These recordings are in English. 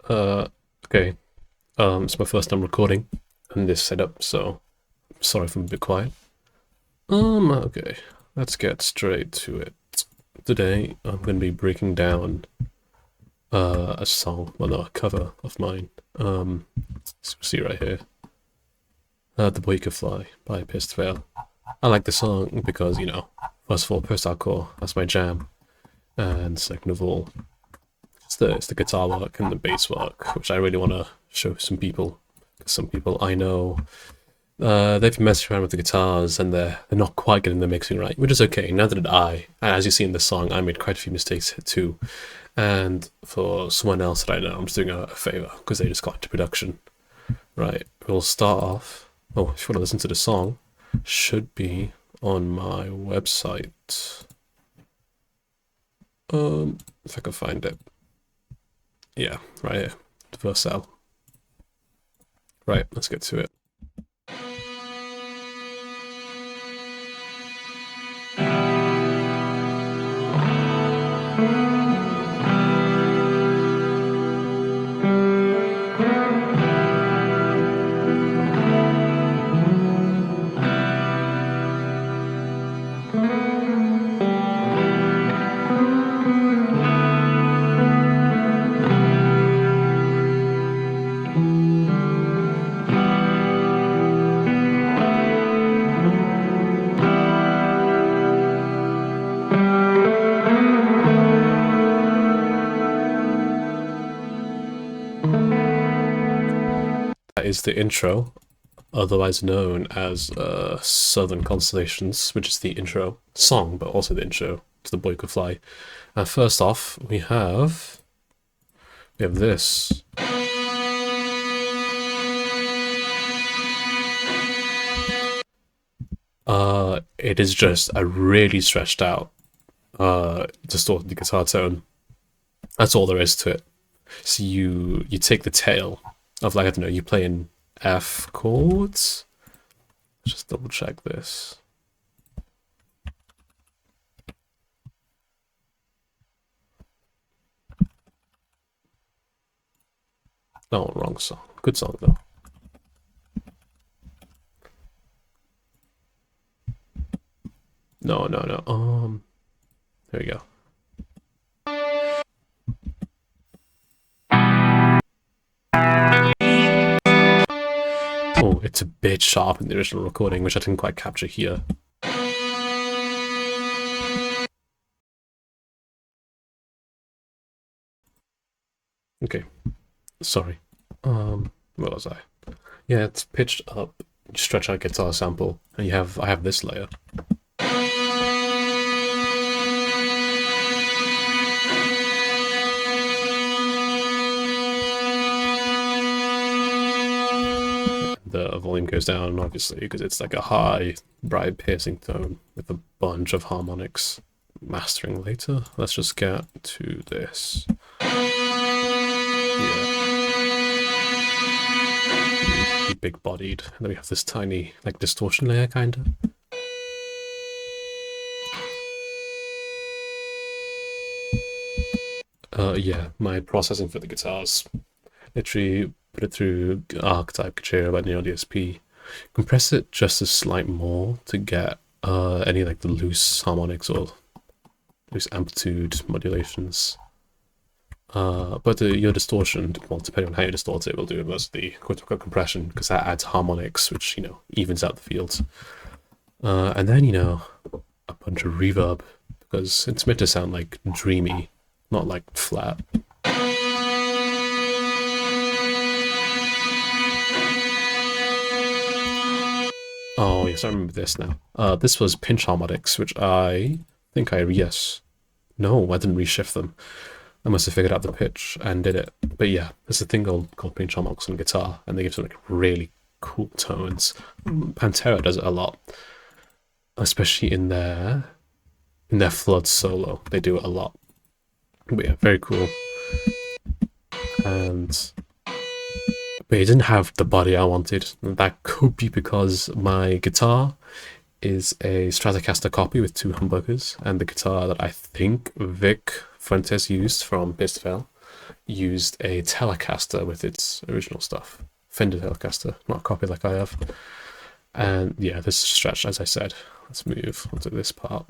Uh, okay. It's my first time recording in this setup, so sorry if I'm a bit quiet. Okay. Let's get straight to it. Today, I'm going to be breaking down a song, well, no, a cover of mine. So see right here. The Boy Could Fly by Pissed Veil. I like the song because, first of all, post-hardcore, that's my jam. And second of all, it's the guitar work and the bass work, which I really want to show some people. Because some people I know, they've messed around with the guitars and they're not quite getting the mixing right, which is okay. Neither did I. And as you see in the song, I made quite a few mistakes too. And for someone else that I know, I'm just doing a favor because they just got into production. Right, we'll start off. Oh, if you want to listen to the song, should be on my website. If I can find it. Yeah, right here. Vercel. Right, let's get to it. That is the intro, otherwise known as Southern Constellations, which is the intro song, but also the intro to The Boy Could Fly. First off, we have this. It is just a really stretched out, distorted guitar tone. That's all there is to it. So you take the tail of, like, I don't know, you play in F chords. Let's just double check this. Oh, wrong song. Good song though. No. There we go. Oh, it's a bit sharp in the original recording, which I didn't quite capture here. Okay, sorry. Where was I? Yeah, it's pitched up. You stretch out guitar sample, and I have this layer. The volume goes down, obviously, because it's like a high, bright, piercing tone with a bunch of harmonics. Mastering later. Let's just get to this. Yeah. Big bodied. And then we have this tiny, like, distortion layer, kinda. Yeah, my processing for the guitars. Literally put it through Archetype, Kachera, by Neo DSP. Compress it just a slight more to get any, like, the loose harmonics or loose amplitude modulations. But your distortion, well, depending on how you distort it, will do most of the quote-unquote compression, because that adds harmonics, which, evens out the fields. And then, a bunch of reverb, because it's meant to sound, like, dreamy, not, like, flat. Oh, yes, I remember this now. This was pinch harmonics, which I think yes. No, I didn't reshift them. I must have figured out the pitch and did it. But yeah, there's a thing called pinch harmonics on guitar, and they give some, like, really cool tones. Pantera does it a lot, especially in their Flood solo. They do it a lot. But yeah, very cool. But it didn't have the body I wanted. That could be because my guitar is a Stratocaster copy with 2 humbuckers, and the guitar that I think Vic Fuentes used from Pissed Veil used a Telecaster with its original stuff. Fender Telecaster, not a copy like I have. And yeah, this stretch, as I said. Let's move onto this part.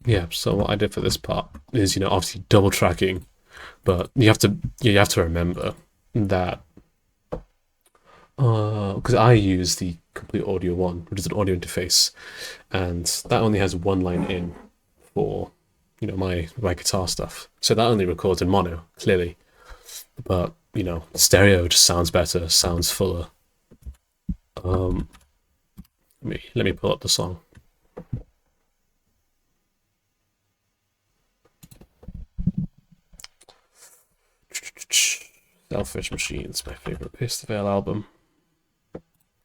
Yeah, so what I did for this part is, obviously double tracking, but you have to remember that because I use the Complete Audio 1, which is an audio interface, and that only has one line in for my guitar stuff. So that only records in mono, clearly. But stereo just sounds better, sounds fuller. Let me pull up the song. Selfish Machines, my favorite Pierce the Veil album.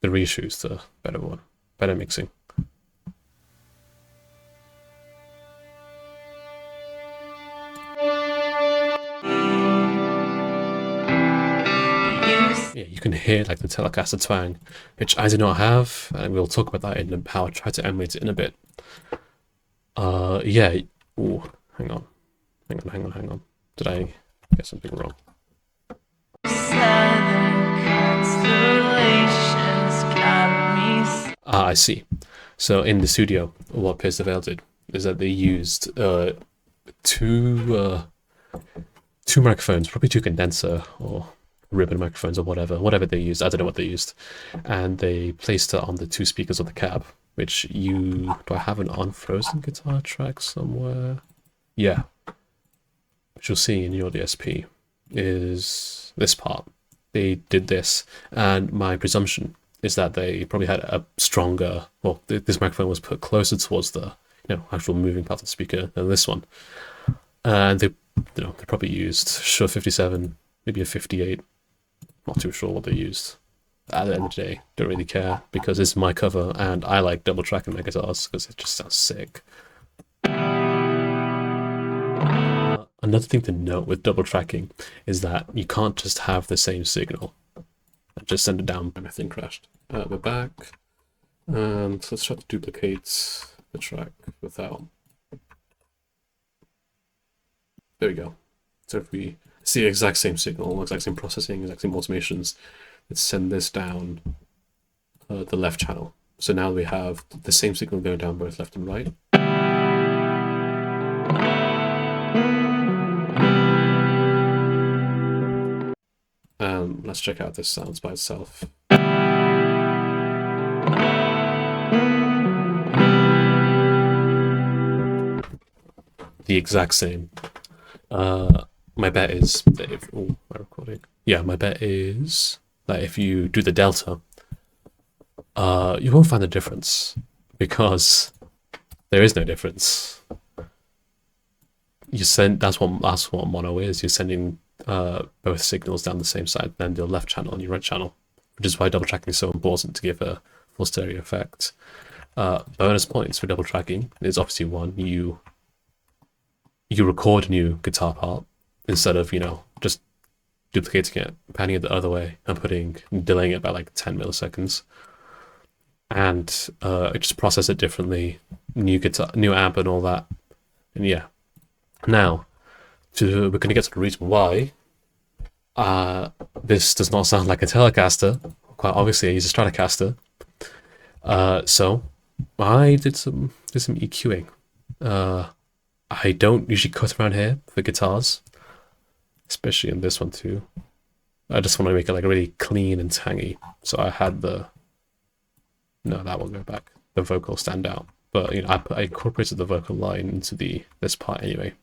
The reissue's the better one, better mixing. Yeah, you can hear like the Telecaster twang, which I do not have, and we'll talk about that in how I try to emulate it in a bit. Yeah. Ooh, hang on. Did I get something wrong? Ah, I see. So in the studio, what Pierce the Veil did is that they used two microphones, probably two condenser or ribbon microphones or whatever they used. I don't know what they used, and they placed it on the two speakers of the cab. Which do I have an Unfrozen guitar track somewhere? Yeah, which you'll see in your DSP is this part. They did this, and my presumption is that they probably had a stronger, well, this microphone was put closer towards the actual moving part of the speaker than this one, and they probably used Shure 57, maybe a 58. Not too sure what they used. At the end of the day, don't really care because it's my cover and I like double tracking my guitars because it just sounds sick. Another thing to note with double tracking is that you can't just have the same signal and just send it down. My thing crashed. We're back, and let's try to duplicate the track without. There we go. So if we see the exact same signal, exact same processing, exact same automations, let's send this down the left channel. So now we have the same signal going down both left and right. Let's check out this sounds by itself. The exact same. My bet is that if my recording. Yeah, my bet is that if you do the delta, you won't find a difference because there is no difference. That's what mono is. You're sending both signals down the same side, then your left channel and your right channel, which is why double tracking is so important to give a full stereo effect. Bonus points for double tracking is obviously one, you record a new guitar part instead of just duplicating it, panning it the other way, and delaying it by like 10 milliseconds, and just process it differently, new amp and all that. And yeah, now we're going to get to the reason why this does not sound like a Telecaster. Quite obviously, I use a Stratocaster. So I did some EQing. I don't usually cut around here for guitars, especially in this one too. I just want to make it like really clean and tangy. So I had that will go back. The vocal stand out, but I incorporated the vocal line into this part anyway.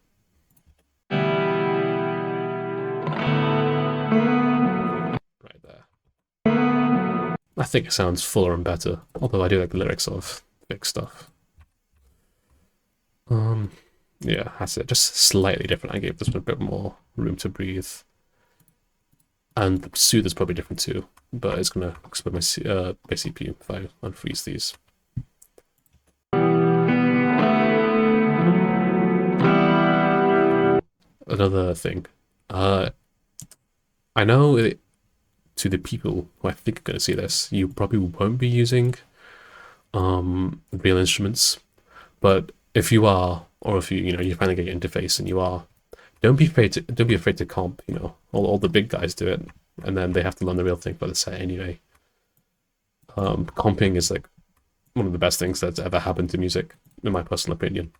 I think it sounds fuller and better, although I do like the lyrics of big stuff. Yeah, that's it. Just slightly different. I gave this one a bit more room to breathe. And the soothe is probably different too, but it's gonna explode my CPU if I unfreeze these. Another thing, I know to the people who I think are gonna see this, you probably won't be using real instruments, but if you are, or if you're finally getting interface and you are, don't be afraid to comp. All the big guys do it, and then they have to learn the real thing by the set anyway. Comping is like one of the best things that's ever happened to music, in my personal opinion.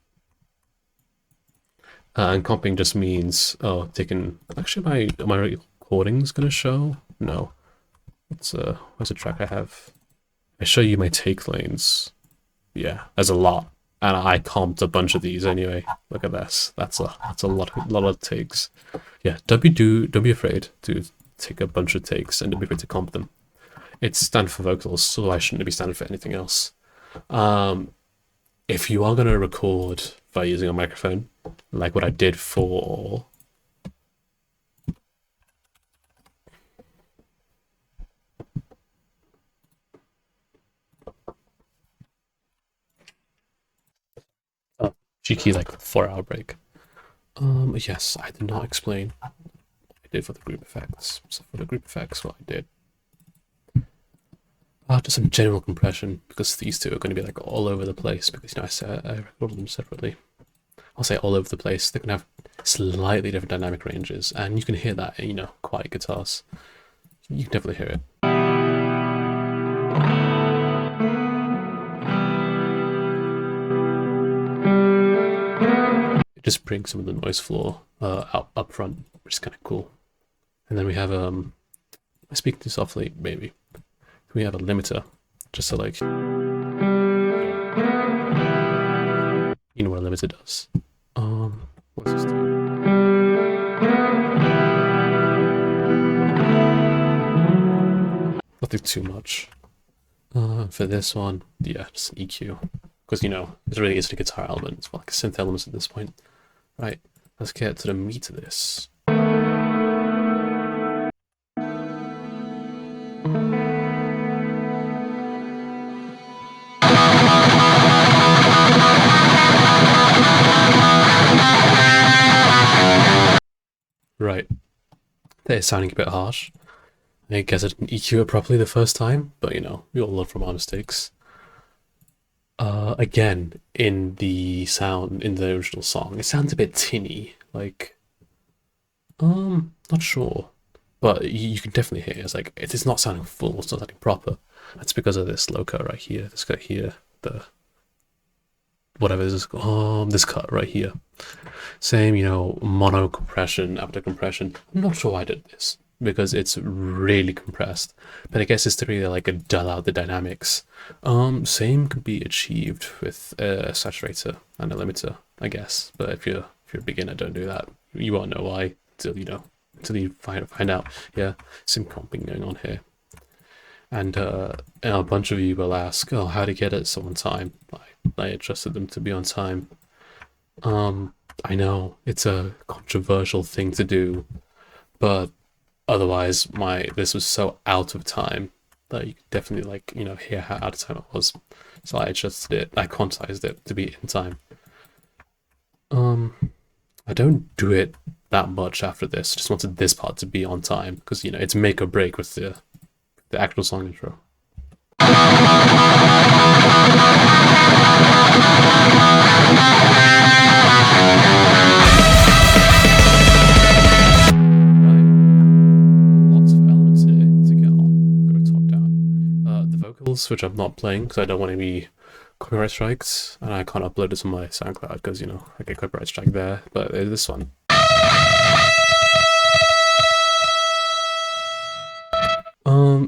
And comping just means taking. Actually, my recording's gonna show. No, where's the track I have? I show you my take lanes. Yeah, there's a lot. And I comped a bunch of these anyway. Look at this. That's a lot of takes. Yeah, don't be afraid to take a bunch of takes and don't be afraid to comp them. It's standard for vocals, so I shouldn't be standard for anything else. If you are gonna record by using a microphone, like what I did for cheeky like 4-hour break. Yes, I did not explain what I did for the group effects. So for the group effects, what I did, just some general compression, because these two are going to be like all over the place, because I recorded them separately. I'll say all over the place. They're going to have slightly different dynamic ranges, and you can hear that in quiet guitars. You can definitely hear it. It just brings some of the noise floor up front, which is kind of cool. And then we have I speak too softly, maybe. We have a limiter, just so like, you know what a limiter does. What's this do? Nothing too much. For this one, yeah, just an EQ, because it really is a guitar element. It's more like a synth element at this point. Right, let's get to the meat of this. Right, that is sounding a bit harsh. I guess I didn't EQ it properly the first time, but we all learn from our mistakes. Again, in the original song, it sounds a bit tinny, like, not sure, but you can definitely hear it's like it is not sounding full, it's not sounding proper. That's because of this low cut right here, this cut here, whatever this is, this cut right here. Same, mono compression after compression. I'm not sure why I did this, because it's really compressed, but I guess it's to really like dull out the dynamics. Same could be achieved with a saturator and a limiter, I guess, but if you're a beginner, don't do that. You won't know why until you find out. Yeah, some comping going on here. And a bunch of you will ask, oh, how to get it so on time? I trusted them to be on time. I know it's a controversial thing to do, but otherwise this was so out of time that you could definitely hear how out of time it was. So I adjusted it, I quantized it to be in time. I don't do it that much after this. I just wanted this part to be on time, because it's make or break with the actual song intro. Which I'm not playing because I don't want to be copyright strikes, and I can't upload it to my SoundCloud because I get copyright strike there. But this one,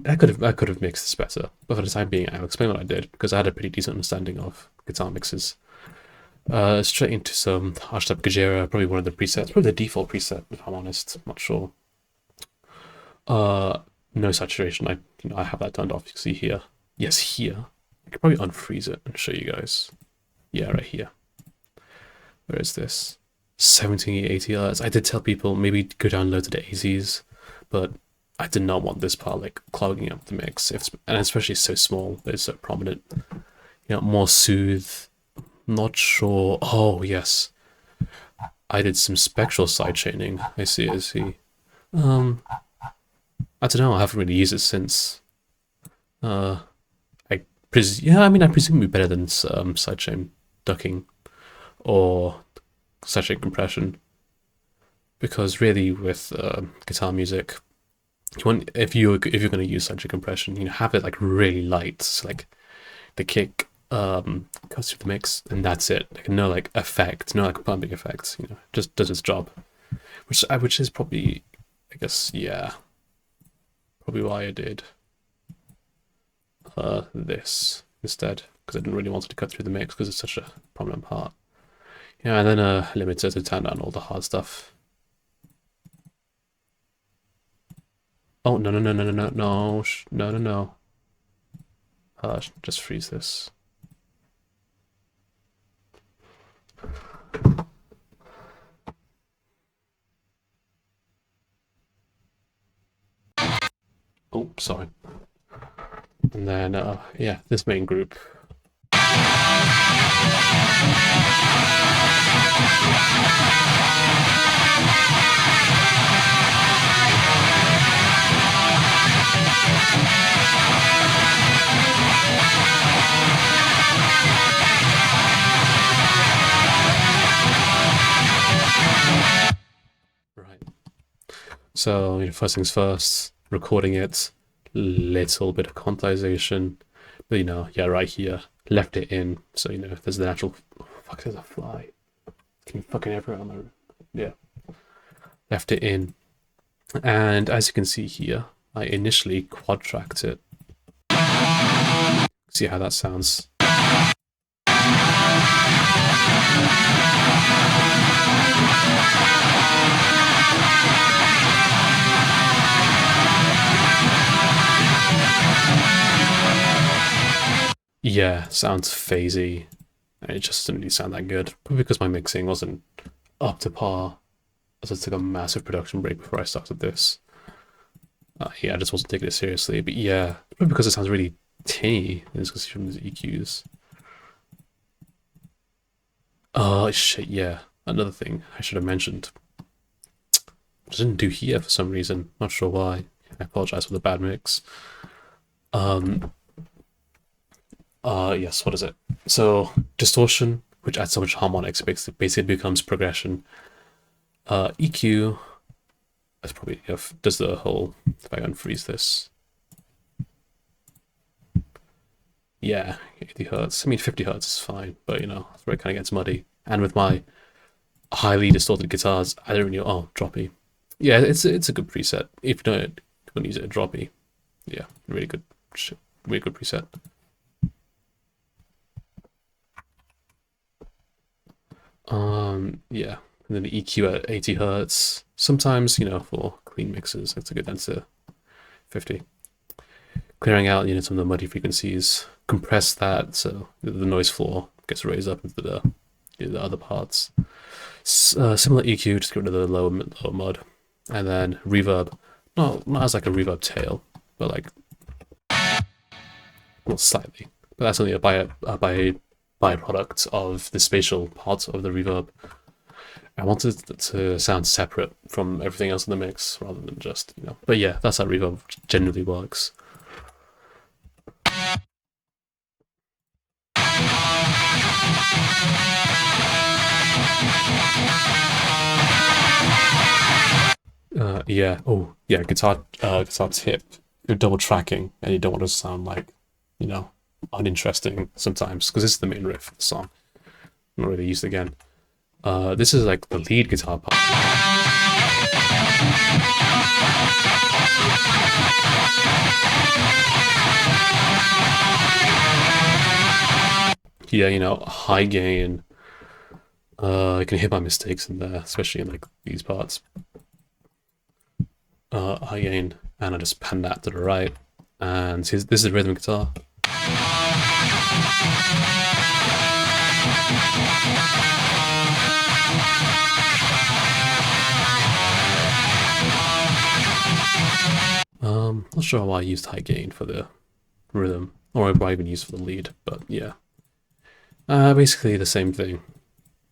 I could have mixed this better, but for the time being, I'll explain what I did because I had a pretty decent understanding of guitar mixes. Straight into some Archetype Gajera, probably one of the presets, probably the default preset if I'm honest. I'm not sure. no saturation. I have that turned off. You can see here. Yes, here. I could probably unfreeze it and show you guys. Yeah, right here. Where is this? 1780 Hz. I did tell people maybe go download to the AZs, but I did not want this part like clogging up the mix. And especially so small, but it's so prominent. You know, more soothe. Not sure. Oh yes, I did some spectral sidechaining. I see. I see. I don't know. I haven't really used it since. Yeah. I mean, I presume it'd be better than sidechain ducking or sidechain compression, because really with guitar music, you want if you're going to use sidechain compression, you know, have it like really light, so like the kick goes through the mix, and that's it. Like no like effect, no like pumping effects. You know, just does its job, which is probably, I guess, yeah, probably why I did this instead, because I didn't really want it to cut through the mix because it's such a prominent part. Yeah, and then a limiter to turn down all the hard stuff. Oh no no no no no no no no no no! Just freeze this. Oh, sorry. And then, yeah, this main group. Right. So, you know, first things first, recording it, little bit of quantization, but you know, yeah, right here, left it in, so you know, there's the natural. Oh, fuck, there's a fly. Can you fucking everywhere on the. Yeah. Left it in, and as you can see here, I initially quad tracked it. See how that sounds. Yeah, sounds phasey. It just didn't really sound that good. Probably because my mixing wasn't up to par, as I took a massive production break before I started this. Yeah, I just wasn't taking it seriously. But yeah, probably because it sounds really tinny. It's because from the EQs. Oh shit! Yeah, another thing I should have mentioned. I didn't do here for some reason. Not sure why. I apologize for the bad mix. Yes, what is it? So distortion, which adds so much harmonics, basically becomes progression. EQ, that's probably does the whole. If I unfreeze this, yeah, 80 hertz. I mean, 50 hertz is fine, but you know, that's where it kind of gets muddy. And with my highly distorted guitars, I don't really. Oh, droppy. Yeah, it's a good preset. If you don't want to use it, droppy. Yeah, really good, really good preset. Yeah, and then the EQ at 80 hertz. Sometimes, you know, for clean mixes, it's a good down to 50. Clearing out, you know, some of the muddy frequencies. Compress that so the noise floor gets raised up into the other parts. Similar EQ, just get rid of the lower mud, and then reverb. Not as like a reverb tail, but like, well, slightly. But that's only a byproduct of the spatial part of the reverb. I wanted it to sound separate from everything else in the mix rather than just, you know. But yeah, that's how reverb generally works. Yeah. Oh, yeah. Guitar tip. You're double tracking, and you don't want to sound like, you know, uninteresting sometimes, because this is the main riff of the song. Not really used again. This is like the lead guitar part. Yeah, you know, high gain. I can hear my mistakes in there, especially in like these parts. High gain, and I just pan that to the right, and this is rhythm guitar. Not sure why I used high gain for the rhythm, or why I even used for the lead, but yeah. Basically the same thing,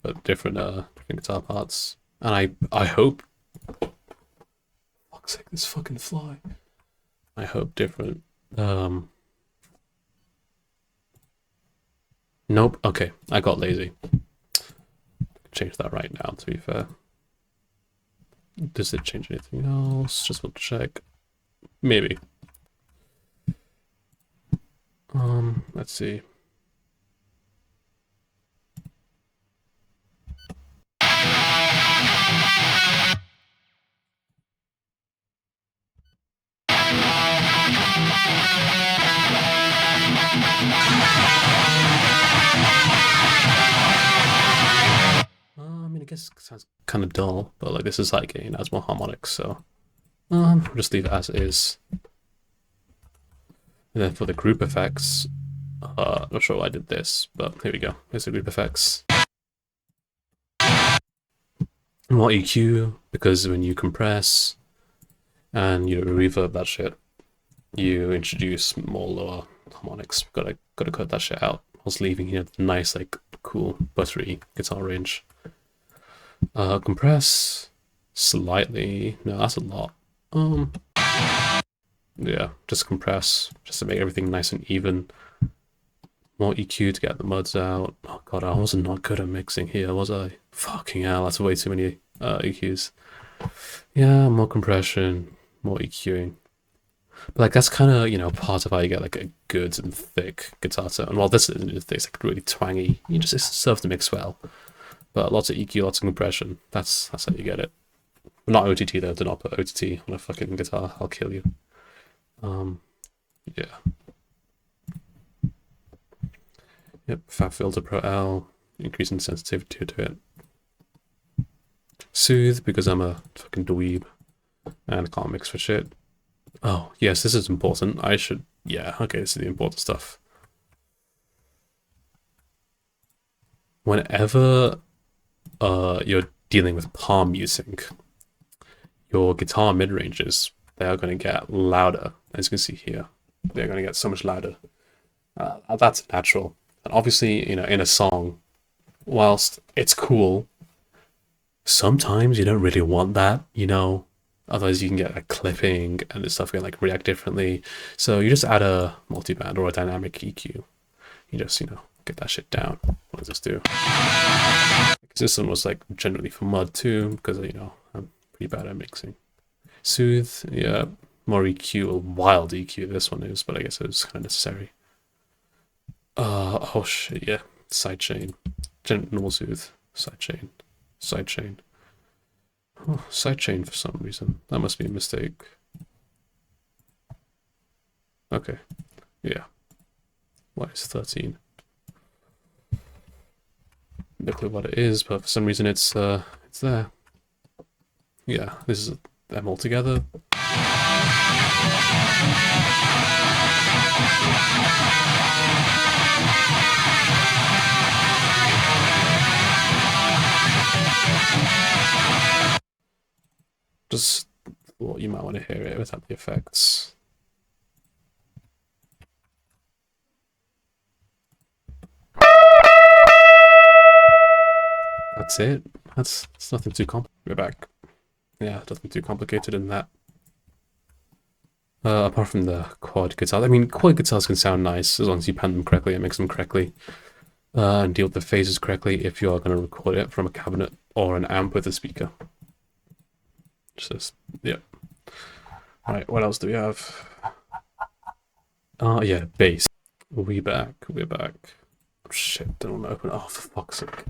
but different guitar parts. And I hope, fuck's sake, this fucking fly. I hope different. Nope. Okay, I got lazy. Change that right now. To be fair, does it change anything else? Just want to check. Maybe. Let's see. I mean, I guess it sounds kind of dull, but like this is high gain, adds more harmonics, so we'll just leave it as it is. And then for the group effects, not sure why I did this, but here we go. Here's the group effects. More EQ, because when you compress and you reverb that shit, you introduce more lower harmonics. Gotta cut that shit out. I was leaving here the nice, like, cool, buttery guitar range. Compress slightly. No, that's a lot. Yeah, just compress, just to make everything nice and even. More EQ to get the muds out. Oh god, I was not good at mixing here, was I? Fucking hell, that's way too many EQs. Yeah, more compression, more EQing. But like that's kind of, you know, part of how you get like a good and thick guitar tone. Well, this isn't thick, it's like really twangy. You just, it serves to mix well. But lots of EQ, lots of compression. That's how you get it. But not OTT though. Do not put OTT on a fucking guitar. I'll kill you. Yeah. Yep. Fat Filter Pro L, increasing sensitivity to it. Soothe, because I'm a fucking dweeb and I can't mix for shit. Oh yes, this is important. I should. Yeah. Okay, this is the important stuff. Whenever you're dealing with palm muting, your guitar mid-ranges, they are going to get louder. As you can see here, they're going to get so much louder. That's natural. And obviously, you know, in a song, whilst it's cool, sometimes you don't really want that, you know. Otherwise you can get like clipping and this stuff can like react differently. So you just add a multiband or a dynamic EQ. You just, you know, get that shit down. What does this do? This one was like generally for mud too, because, you know, I'm pretty bad at mixing. Soothe, yeah, more EQ, a wild EQ this one is, but I guess it was kind of necessary. Oh shit, yeah, sidechain. Normal soothe, sidechain, sidechain. Oh, sidechain for some reason. That must be a mistake. Okay, yeah. Why is 13? No clue what it is, but for some reason it's there. Yeah, this is them all together. Just thought you might want to hear it without the effects. That's it. That's nothing too complicated. We're back. Yeah, nothing too complicated in that. Apart from the quad guitar. I mean, quad guitars can sound nice as long as you pan them correctly and mix them correctly. And deal with the phases correctly if you are going to record it from a cabinet or an amp with a speaker. Just, yeah. Alright, what else do we have? Yeah, bass. We're back. Oh, shit, don't want to open it. Oh, for fuck's sake.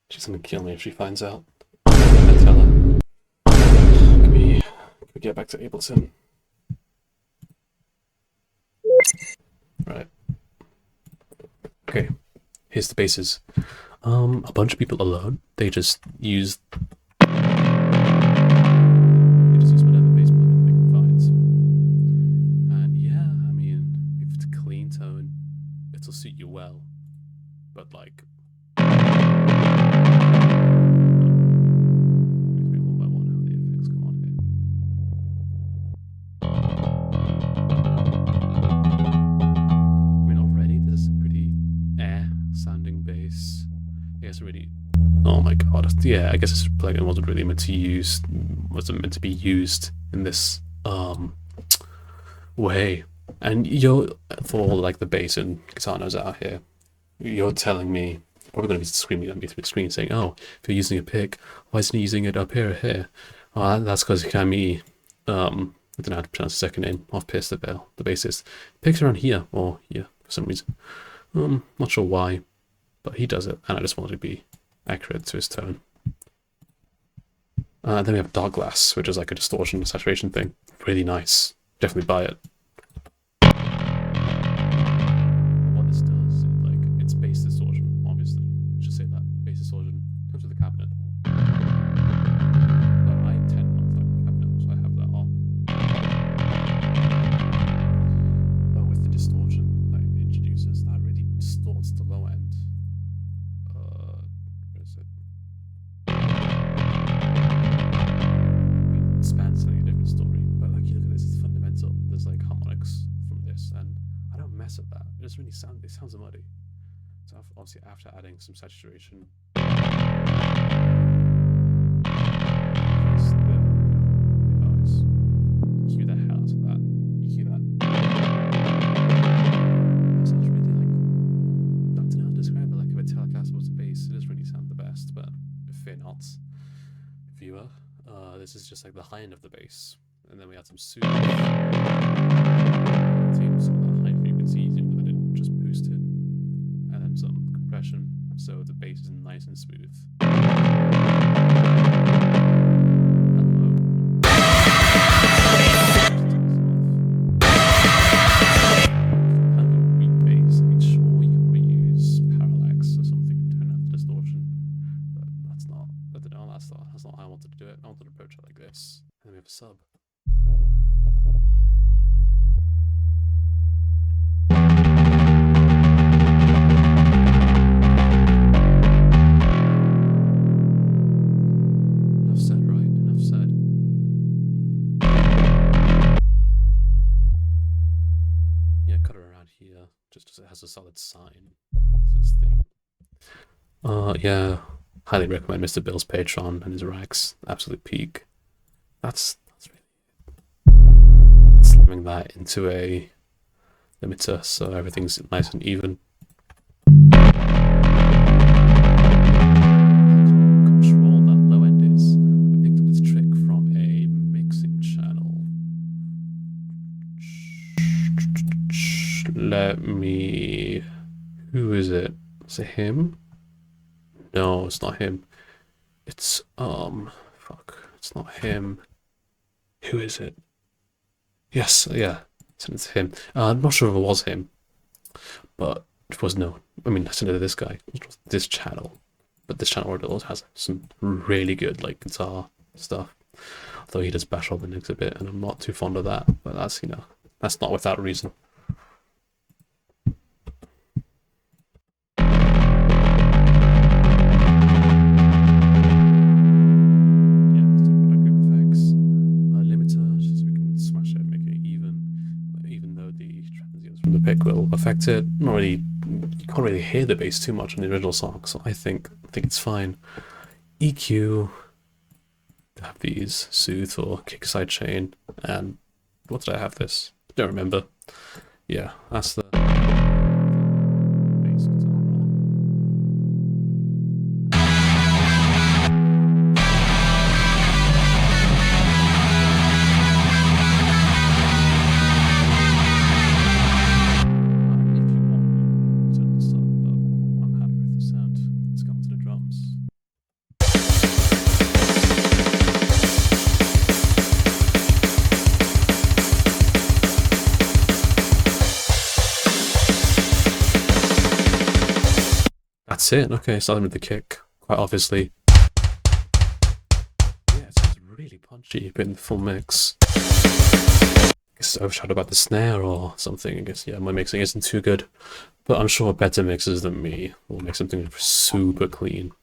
She's gonna kill me if she finds out. I tell her. Can we get back to Ableton? Right. Okay. Here's the basses. A bunch of people alone. They just use suit you well, but like. One by one, how the effects come on here. I mean, already this is a pretty sounding bass. I guess really. Oh my god! Yeah, I guess this plugin wasn't really meant to be used in this way. And for all like the bass and guitar nerds out here, you're telling me, probably going to be screaming at me through the screen saying, "Oh, if you're using a pick, why isn't he using it up here or here?" Oh, that's because Camille, I don't know how to pronounce the second name, off Pierce the bassist, picks around here or here for some reason. Not sure why, but he does it, and I just wanted to be accurate to his tone. Then we have Dark Glass, which is like a distortion saturation thing. Really nice. Definitely buy it. What this does, it's bass distortion, obviously. I should say that. Bass distortion comes with the cabinet. But I tend not to like the cabinet, so I have that off. But with the distortion that it introduces, that really distorts the low end. Where is it? Spans telling a different story, but like you look at this, it's fundamental. There's like harmonics from this, and I don't mess with that. It doesn't really sound. It sounds muddy. So obviously, after adding some saturation, you hear the hell out of that. You hear that. That sounds really like, I don't know how to describe it. Like if a Telecaster was a bass, it doesn't really sound the best. But fear not, viewer. This is just like the high end of the bass, and then we add some soothe. Take some of that high frequency, even though I didn't just boost it, and then some compression, so the bass is nice and smooth. That's not how I wanted to do it. I wanted to approach it like this. And then we have a sub. Enough said, right? Enough said. Yeah, cut it around here, just as it has a solid sign. This is thing. Yeah. Highly recommend Mr. Bill's Patreon and his racks. Absolute peak. That's really it. Slamming that into a limiter so everything's nice and even. Control that low end is. I picked up this trick from a mixing channel. Let me. Who is it? Is it him? No, it's not him. It's, fuck. It's not him. Who is it? Yes, yeah. It's him. I'm not sure if it was him. But it was no. I mean, I sent it to this guy. It was this channel. But this channel also has some really good, like, guitar stuff. Although he does bash all the nicks a bit, and I'm not too fond of that. But that's, that's not without reason. The pick will affect it. Not really, you can't really hear the bass too much on the original song, so I think it's fine. EQ, have these soothe or kick sidechain, and what did I have this? Don't remember. Yeah, that's the bass guitar. That's it. Okay, starting with the kick, quite obviously. Yeah, it sounds really punchy, but in the full mix. I guess it's overshadowed by the snare or something. I guess, yeah, my mixing isn't too good. But I'm sure better mixers than me will make something super clean.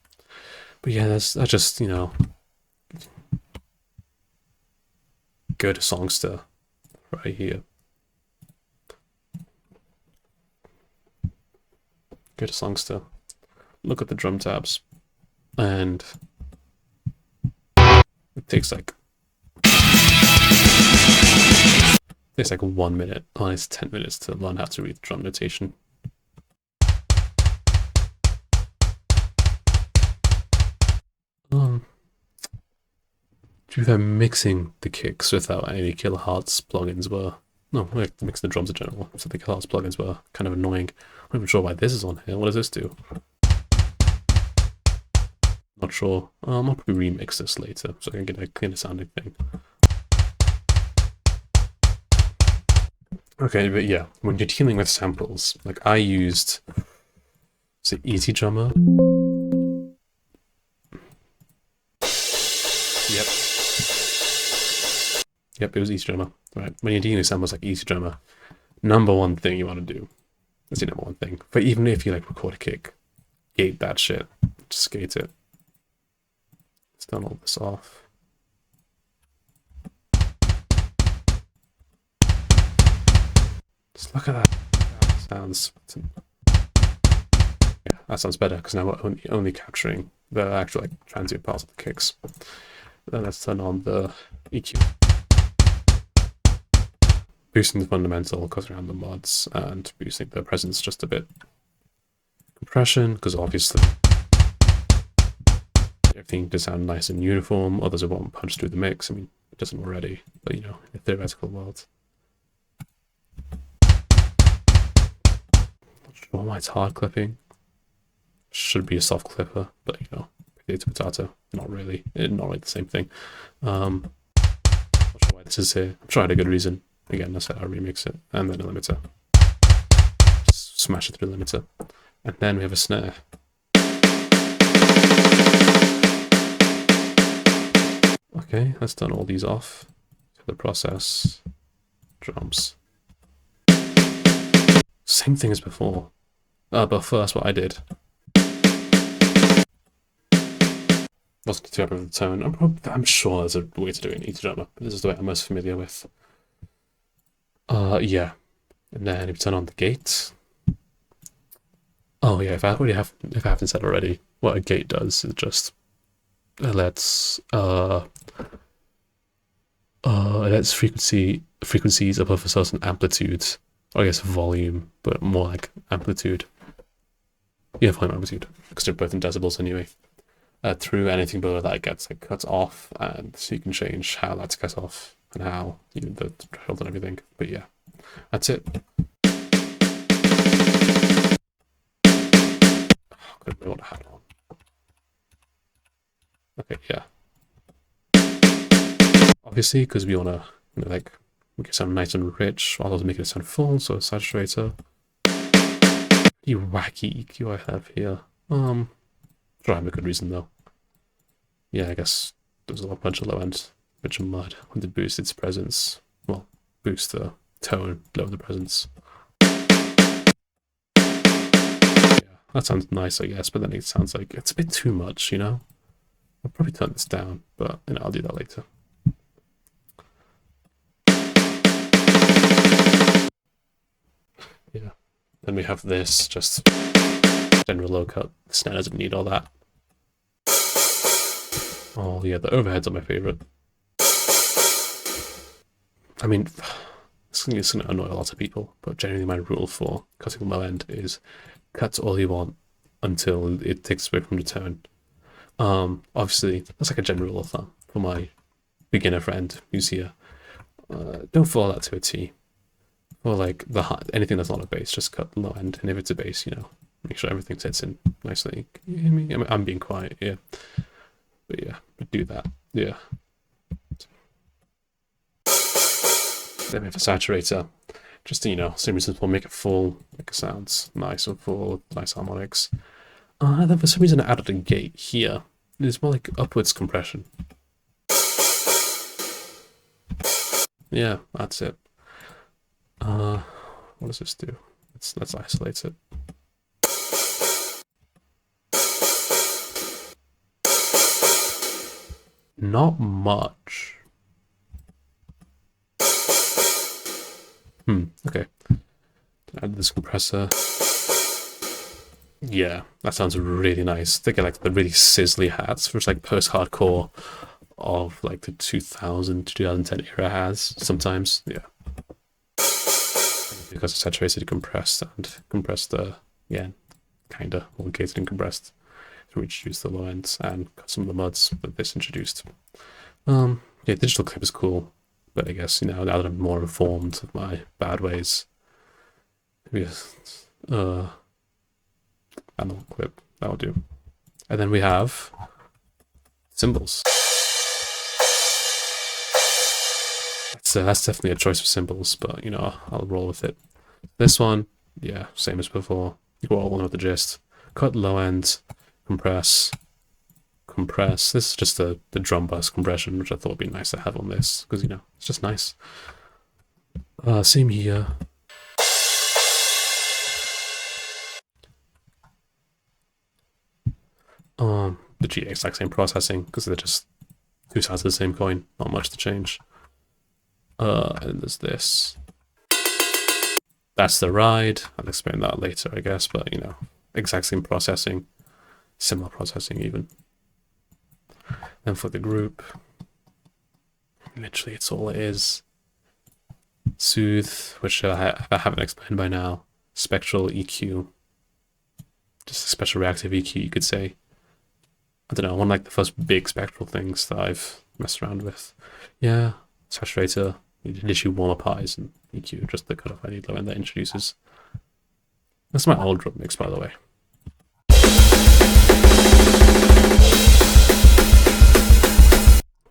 But yeah, that's just, you know, go to Songster right here. Go to Songster. Look at the drum tabs. And it takes like 1 minute. Oh, it's 10 minutes to learn how to read drum notation. To be fair, mixing the kicks without any Kilohearts plugins were... No, mix the drums in general. So the Kilohearts plugins were kind of annoying. I'm not even sure why this is on here. What does this do? Not sure. I'll probably remix this later so I can get a cleaner sounding thing. Okay, but yeah, when you're dealing with samples, like I used, say, EZdrummer. Yep, it was EZdrummer. Right, when you're dealing with samples like EZdrummer, number one thing you want to do, that's the number one thing. But even if you like record a kick, gate that shit. Just gate it. Let's turn all this off. Just look at that. That sounds... Yeah, that sounds better because now we're only capturing the actual like transient parts of the kicks. Then let's turn on the EQ. Boosting the fundamental because around the mods and boosting the presence just a bit. Compression, because obviously everything does sound nice and uniform, others it won't punch through the mix. I mean, it doesn't already, but you know, in a theoretical world. Not sure why it's hard clipping. Should be a soft clipper, but you know, potato, not really the same thing. Not sure why this is here. I'm sure I had a good reason. Again, that's how I remix it, and then a limiter. Just smash it through the limiter. And then we have a snare. Okay, let's turn all these off. The process, drums. Same thing as before. But first what I did wasn't too happy with the tone. I'm sure there's a way to do it in EZdrummer, but this is the way I'm most familiar with. Yeah. And then if you turn on the gate. Oh yeah, if I haven't said already, what a gate does is just it lets frequencies above a certain amplitude, or I guess volume, but more like amplitude. Yeah, volume amplitude, because they're both in decibels anyway. Through anything below that gets like cut off, and so you can change how that's cut off and how even the threshold and everything. But yeah, that's it. I don't know what I had on. Okay, yeah. Obviously, because we want to, you know, like make it sound nice and rich, while also making it sound full. So a saturator. Pretty wacky EQ I have here. Try and have a good reason though. Yeah, I guess there's a bunch of low end, bunch of mud when to boost its presence. Well, boost the tone, lower the presence. Yeah, that sounds nice, I guess, but then it sounds like it's a bit too much, you know? I'll probably turn this down, but you know, I'll do that later. Yeah. Then we have this, just general low cut. The snare doesn't need all that. Oh yeah, the overheads are my favorite. I mean, it's gonna annoy a lot of people, but generally my rule for cutting low end is cut all you want until it takes away from the tone. Obviously, that's like a general rule of thumb for my beginner friend who's here. Don't follow that to a T. Or like anything that's not a bass, just cut low end, and if it's a bass, you know, make sure everything sits in nicely. You hear me? I'm being quiet, yeah. But yeah, do that, yeah. Then we have a saturator, just to, you know, same reason we'll make it full, make it sounds nice and full, nice harmonics. And then for some reason I added a gate here. It's more like upwards compression. Yeah, that's it. What does this do? Let's isolate it. Not much. Okay. Add this compressor. Yeah, that sounds really nice. They get like the really sizzly hats, which like post-hardcore of like the 2000 to 2010 era has sometimes. Yeah. Because it's saturated, compressed, and compressed yeah, kinda elongated and compressed to reduce the low ends and cut some of the muds that this introduced. Yeah, digital clip is cool, but I guess, you know, now that I'm more informed of my bad ways, maybe analog clip, that'll do. And then we have cymbals. That's definitely a choice of cymbals, but, you know, I'll roll with it. This one, yeah, same as before. You all know the gist. Cut low end, compress, compress. This is just the drum bus compression, which I thought would be nice to have on this, because, you know, it's just nice. Same here. The G exact same processing, because they're just two sides of the same coin. Not much to change. And there's this. That's the ride. I'll explain that later, I guess, but, you know, exact same processing, similar processing even. Then for the group, literally it's all it is. Soothe, which I haven't explained by now. Spectral EQ. Just a special reactive EQ, you could say. I don't know, one like the first big spectral things that I've messed around with. Yeah, saturator. You literally warm up highs and EQ, just the cutoff I need low end that introduces. That's my old drum mix, by the way.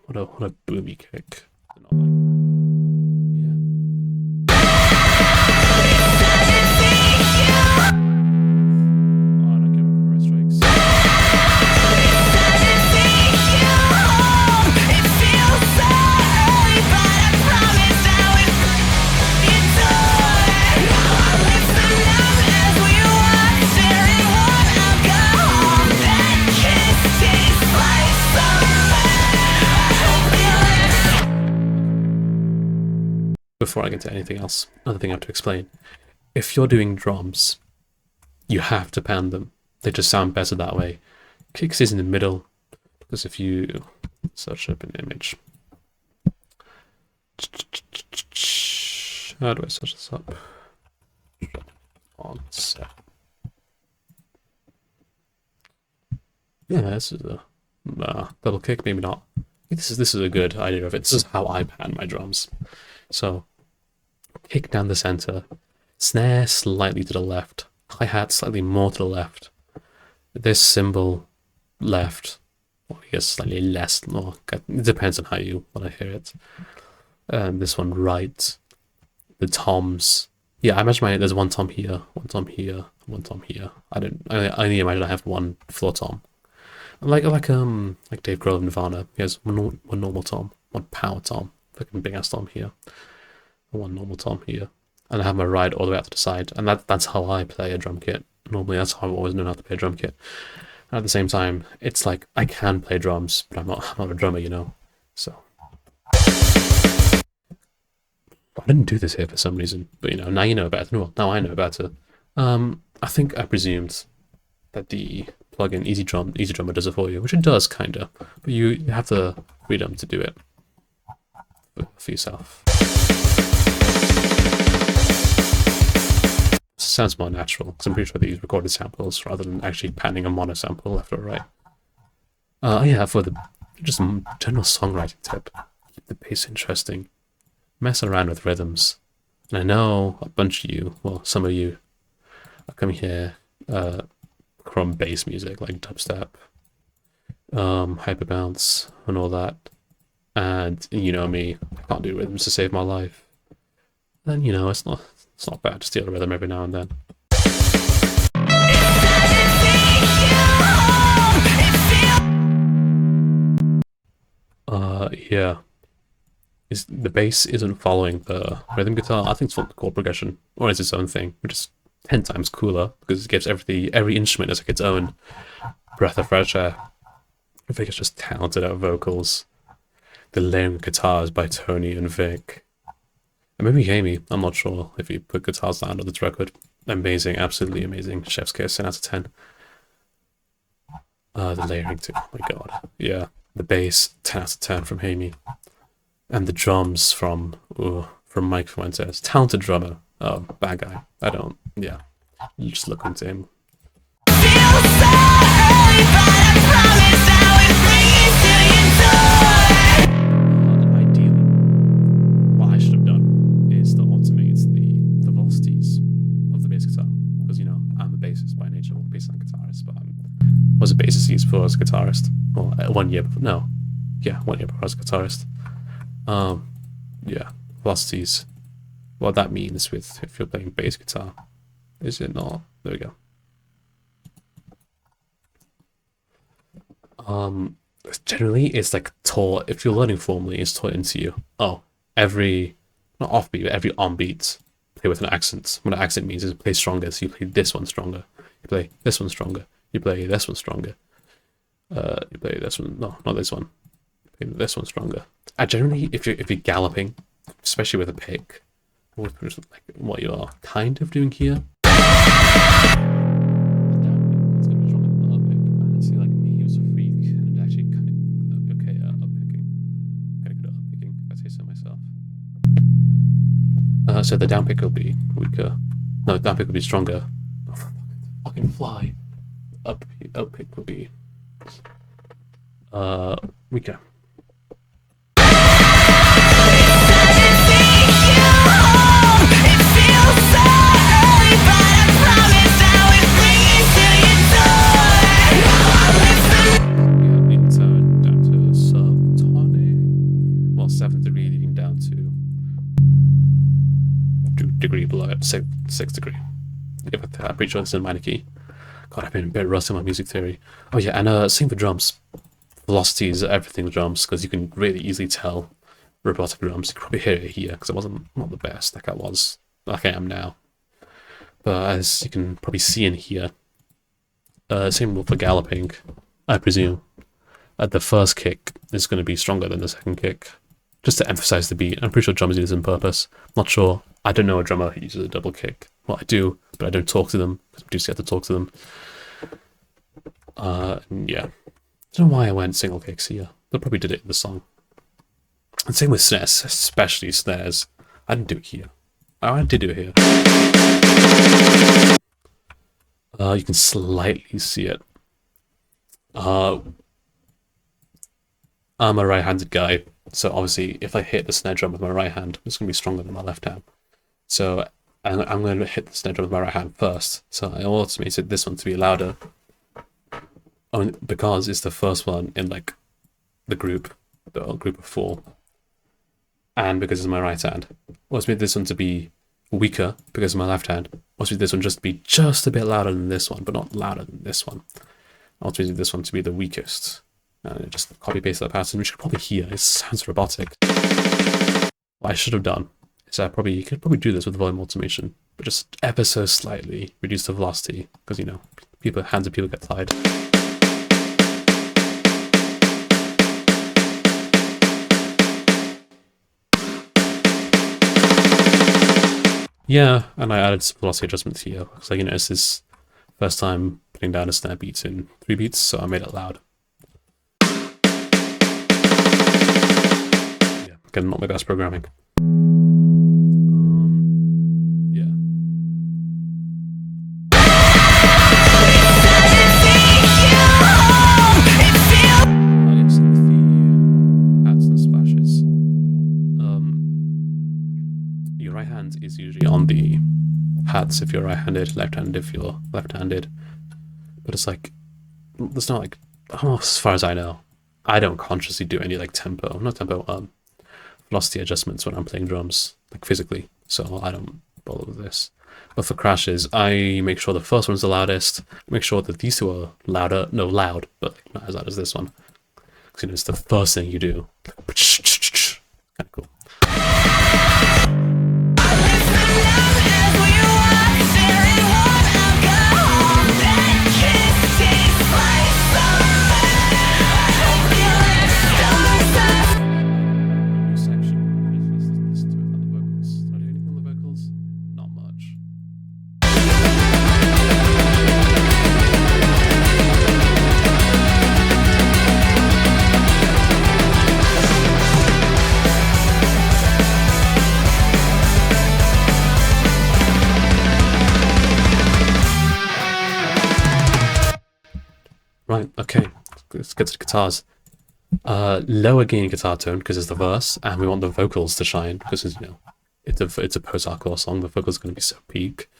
What a boomy kick. Before I get to anything else, another thing I have to explain. If you're doing drums, you have to pan them. They just sound better that way. Kicks is in the middle, because if you search up an image. How do I search this up? On set. Yeah, this is a double kick, maybe not. This is a good idea of it. This is how I pan my drums. So, kick down the center, snare slightly to the left, hi-hat slightly more to the left, this cymbal left, or I guess slightly less, or it depends on how you want to hear it. This one right, the toms. Yeah, I imagine there's one tom here, one tom here, one tom here. I only imagine I have one floor tom. Like Dave Grohl of Nirvana, he has one normal tom, one power tom, fucking big ass tom here, and one normal tom here, and I have my ride all the way out to the side, and that's how I play a drum kit. Normally, that's how I've always known how to play a drum kit. And at the same time, it's like I can play drums, but I'm not a drummer, you know. So I didn't do this here for some reason, but you know, now you know better. Well, now I know better. I think I presumed that the plugin Easy Drummer does it for you, which it does kinda, but you have the freedom to do it for yourself. Sounds more natural, because I'm pretty sure they use recorded samples rather than actually panning a mono sample left or right. Yeah, for the just general songwriting tip, keep the bass interesting, mess around with rhythms. And I know a bunch of you, well, some of you, are coming here from bass music like dubstep, hyperbounce, and all that. And you know me, I can't do rhythms to save my life. Then you know it's not bad to steal a rhythm every now and then. Yeah. The bass isn't following the rhythm guitar. I think it's following the chord progression, or it's its own thing, which is 10 times cooler because it gives every instrument has like its own breath of fresh air. I think it's just talented at vocals. the layering guitars by Tony and Vic. And maybe Amy, I'm not sure if he put guitars down on this record. Amazing, absolutely amazing. Chef's kiss, 10 out of 10. The layering too, oh my god. Yeah, the bass, 10 out of 10 from Amy. And the drums from Mike Fuentes. Talented drummer. Bad guy. Yeah. You just look into him. Was a bassist used for as a guitarist. Well, 1 year before, no. Yeah, 1 year before as a guitarist. Yeah, velocities. What that means with if you're playing bass guitar. Is it not? There we go. Generally it's like taught, if you're learning formally, it's taught into you. Oh, every, not offbeat, but every onbeat, play with an accent. What an accent means is play stronger, so you play this one stronger. You play this one stronger. You play this one stronger. You play this one. No, not this one. You play this one stronger. Generally, if you're galloping, especially with a pick, like what you are kind of doing here. It's gonna be stronger than the up pick. See, like me, he was a freak and actually kind of okay at up picking. Kind of good at up picking, if I say so myself. So the down pick will be weaker. No, down pick will be stronger. Oh, fucking fly. Up pick will be weaker. Down to subtonic. Well, 7th degree leading down to degree below it, 6th degree. Yeah, but I'm pretty sure this is in minor key. God, I've been a bit rusty on my music theory. Oh yeah, and same for drums. Velocities, everything with drums, because you can really easily tell robotic drums. You can probably hear it here, because I wasn't not the best like I am now. But as you can probably see and hear, same rule for galloping, I presume. The first kick is going to be stronger than the second kick, just to emphasize the beat. I'm pretty sure drummers do this on purpose. Not sure. I don't know a drummer who uses a double kick. Well, I do, but I don't talk to them, because I'm too scared to talk to them. Yeah. I don't know why I went single kicks here. They probably did it in the song. And same with snares, especially snares. I didn't do it here. Oh, I did do it here. You can slightly see it. I'm a right-handed guy, so obviously if I hit the snare drum with my right hand, it's going to be stronger than my left hand. So I'm going to hit the snare drum with my right hand first. So I automated this one to be louder, because it's the first one in like the group of 4, and because it's my right hand. Automated this one to be weaker because of my left hand. Automated this one just to be just a bit louder than this one, but not louder than this one. Automated this one to be the weakest. And just copy paste that pattern, which you could probably hear. It sounds robotic. What I should have done is you could probably do this with volume automation, but just ever so slightly reduce the velocity, because hands of people get tired. Yeah, and I added some velocity adjustments here, because this is first time putting down a snare beat in 3 beats, so I made it loud. Again, not my best programming. Yeah. It's the hats and splashes. Your right hand is usually on the hats if you're right-handed, left-handed if you're left-handed. But it's like, it's not like, as far as I know, I don't consciously do any velocity adjustments when I'm playing drums, like physically, so I don't bother with this. But for crashes, I make sure the first one's the loudest, make sure that these two are loud, but not as loud as this one, because it's the first thing you do. Kind of cool. Right, okay. Let's get to the guitars. Lower gain guitar tone because it's the verse, and we want the vocals to shine because it's a post-hardcore song. The vocals are going to be so peak.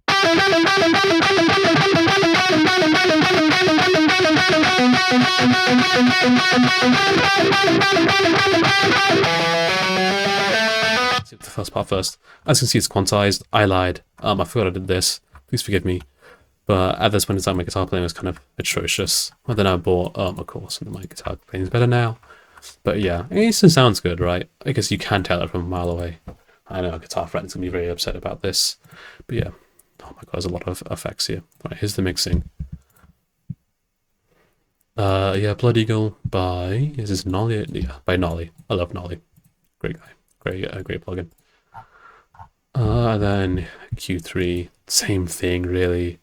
Let's do the first part first. As you can see, it's quantized. I lied. I forgot I did this. Please forgive me. But at this point in time, my guitar playing was kind of atrocious. And then I bought a course, and my guitar playing is better now. But yeah, it still sounds good, right? I guess you can tell it from a mile away. I know a guitar friend's gonna be very upset about this. But yeah, oh my god, there's a lot of effects here. Right, here's the mixing. Yeah, Blood Eagle by, is this Nolly? Yeah, by Nolly. I love Nolly. Great guy. Great plugin. And then Q3, same thing really.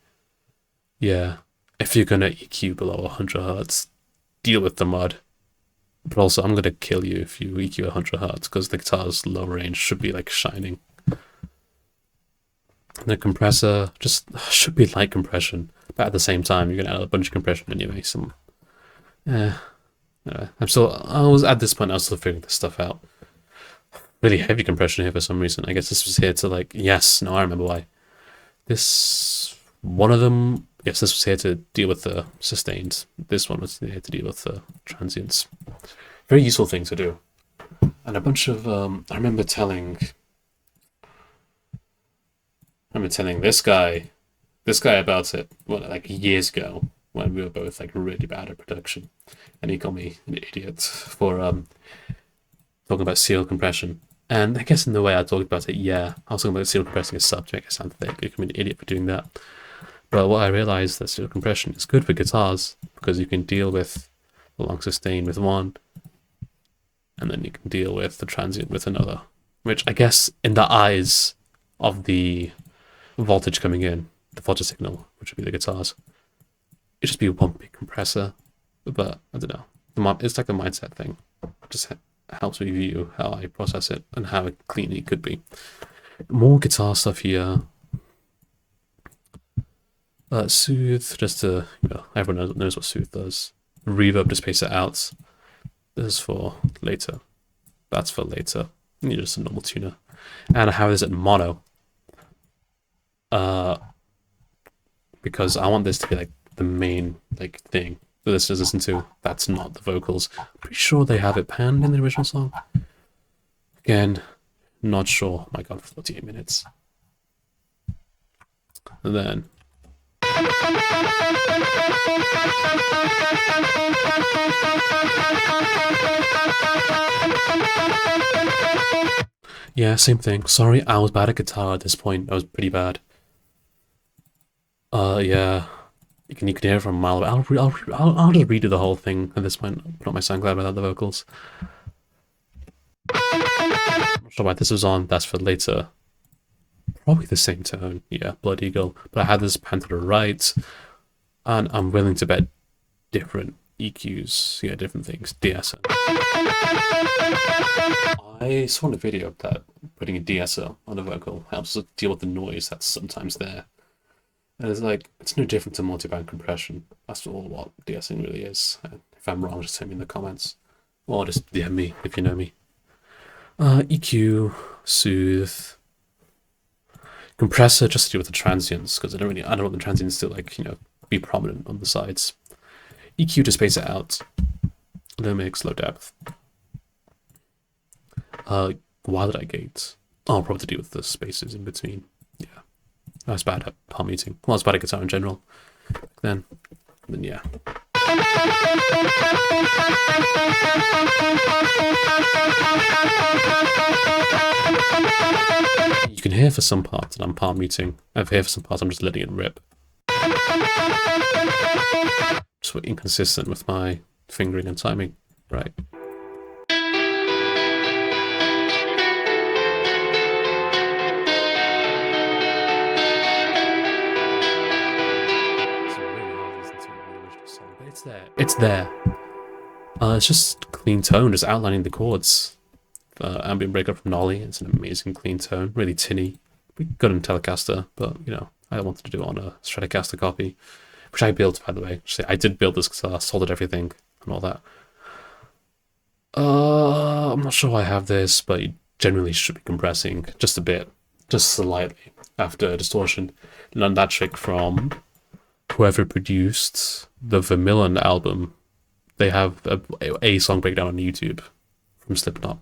Yeah, if you're gonna EQ below 100 Hz, deal with the mud. But also, I'm gonna kill you if you EQ 100 Hz because the guitar's low range should be like shining. The compressor just should be light compression, but at the same time, you're gonna add a bunch of compression anyway. I was at this point, I was still figuring this stuff out. Really heavy compression here for some reason. I guess this was here to like, yes, no, I remember why. One of them, yes, this was here to deal with the sustained. This one was here to deal with the transients. Very useful thing to do. And a bunch of, I remember telling this guy about it, like years ago, when we were both like really bad at production. And he called me an idiot for talking about serial compression. And I guess in the way I talked about it, yeah, I was talking about serial compressing a sub to make it sound thick. You can be an idiot for doing that. But what I realized that serial compression is good for guitars because you can deal with the long sustain with one, and then you can deal with the transient with another. Which I guess in the eyes of the voltage coming in, the voltage signal, which would be the guitars, it'd just be one big compressor. But I don't know. It's like the mindset thing. It just helps me view how I process it and how clean it could be. More guitar stuff here. Soothe, just to, everyone knows what Soothe does. Reverb to space it out. This is for later. That's for later. You're just a normal tuner. And I have this at mono. Because I want this to be like the main like thing that this is listen to. That's not the vocals. Pretty sure they have it panned in the original song. Again, not sure. Oh my god, 48 minutes. And then yeah, same thing. Sorry, I was bad at guitar at this point. I was pretty bad. Yeah. You can hear it from a mile away. I'll just redo the whole thing at this point. Put on my SoundCloud without the vocals. I'm not sure why this was on. That's for later. Probably the same tone. Yeah, Blood Eagle. But I had this pan to the right. And I'm willing to bet different EQs. Yeah, different things. DSO. I saw in a video that putting a DSO on a vocal helps us deal with the noise that's sometimes there. And it's like, it's no different to multiband compression. That's all what de-essing really is. And if I'm wrong, just tell me in the comments. Or just DM me if you know me. EQ, Soothe. Compressor, just to do with the transients, because I don't want the transients to like, be prominent on the sides. EQ to space it out. Low mix, low depth. Why did I gate? Oh, probably to do with the spaces in between. Yeah. I was bad at palm muting. Well, I was bad at guitar in general then. And then yeah. You can hear for some parts that I'm palm muting. I hear for some parts I'm just letting it rip. Just inconsistent with my fingering and timing. Right. It's there. It's just clean tone, just outlining the chords. Ambient breakup from Nolly. It's an amazing clean tone, really tinny. Good on Telecaster, but I wanted to do it on a Stratocaster copy. which I built, by the way. I did build this because I soldered everything and all that. I'm not sure why I have this, but you generally should be compressing just a bit, just slightly after distortion. Learned that trick from whoever produced the Vermilion album. They have a song breakdown on YouTube from Slipknot.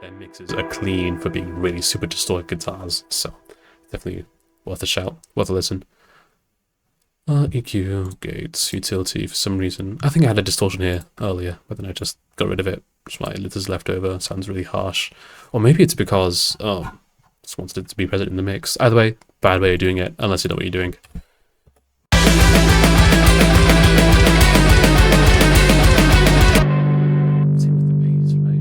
Their mixes are clean for being really super distorted guitars, so definitely worth a shout, worth a listen. EQ, gates, utility, for some reason. I think I had a distortion here earlier, but then I just got rid of it. Just my litters left over, sounds really harsh. Or maybe it's because, just wanted it to be present in the mix. Either way, bad way of doing it, unless you know what you're doing. Same with the bass, right?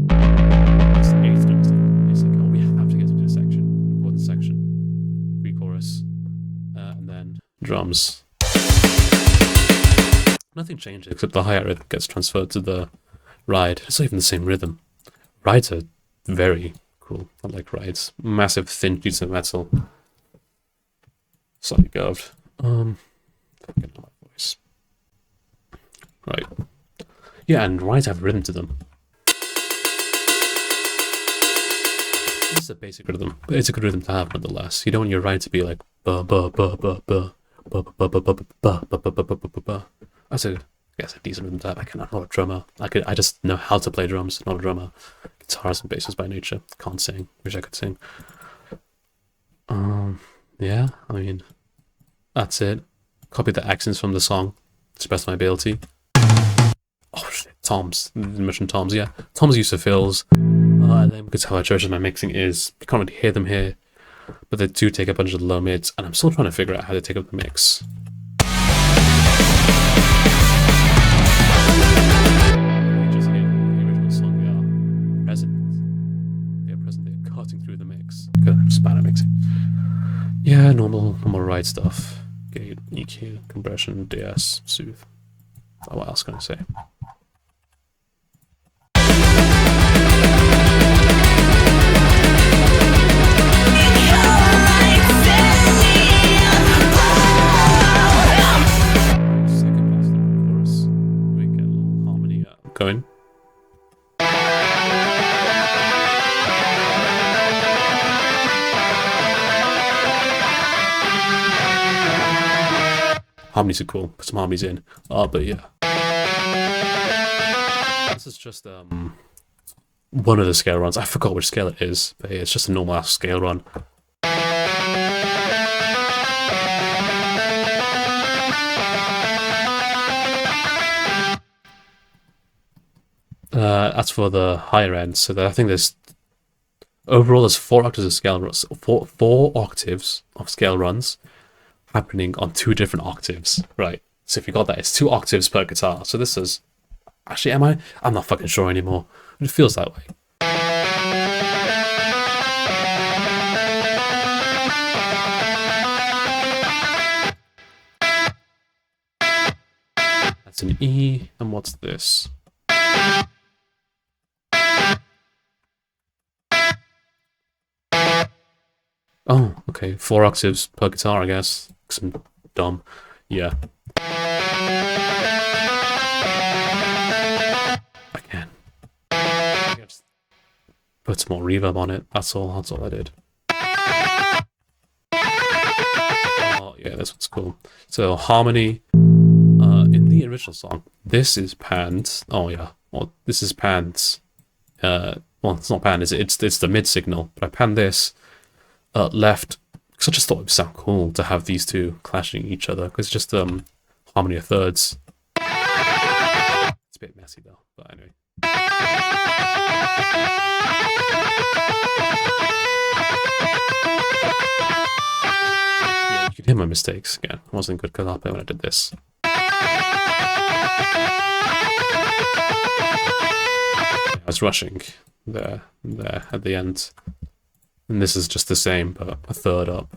It's the eighth note. It's like, oh, we have to get to this section, important section, pre-chorus, and then drums. Nothing changes except the higher rhythm gets transferred to the ride. It's not even the same rhythm. Rides are very cool. I like rides. Massive thin sheets of metal. Slightly curved. Forget my voice. Right. Yeah, and rides have rhythm to them. This is a basic rhythm, but it's a good rhythm to have nonetheless. You don't want your ride to be like ba ba ba ba ba ba ba ba ba ba ba ba ba ba ba. That's a decent rhythm to have. I'm not a drummer. I just know how to play drums, not a drummer. Guitars and basses by nature. Can't sing. Wish I could sing. Yeah, I mean, that's it. Copy the accents from the song to the best of my ability. Oh shit, toms. Mention toms, yeah. Toms use of fills. And then because how atrocious my mixing is, you can't really hear them here. But they do take a bunch of low mids, and I'm still trying to figure out how to take up the mix. Spanish mixing. Yeah, normal ride stuff. Gate, EQ, compression, DS, soothe. Oh, what else can I say? Second pass the chorus. We get a little harmony going. Harmonies are cool. Put some harmonies in. But yeah. This is just one of the scale runs. I forgot which scale it is, but it's just a normal ass scale run. That's for the higher end. So I think there's overall there's 4 octaves of scale runs. Four octaves of scale runs happening on 2 different octaves, right? So if you got that, it's 2 octaves per guitar. So this is actually, am I? I'm not fucking sure anymore. It feels that way. That's an E, and what's this? Oh, okay, 4 octaves per guitar, I guess. Because I'm dumb. Yeah. I can. Just put some more reverb on it. That's all I did. Oh, yeah, this one's cool. So, harmony. In the original song, this is panned. Oh, yeah. Well, this is panned. Well, it's not panned, it's the mid signal. But I panned this. Left, because I just thought it would sound cool to have these two clashing each other, because it's just harmony of thirds. It's a bit messy though, but anyway. Yeah, you can hear my mistakes again. I wasn't good calape when I did this. Yeah, I was rushing there at the end. And this is just the same, but a third up.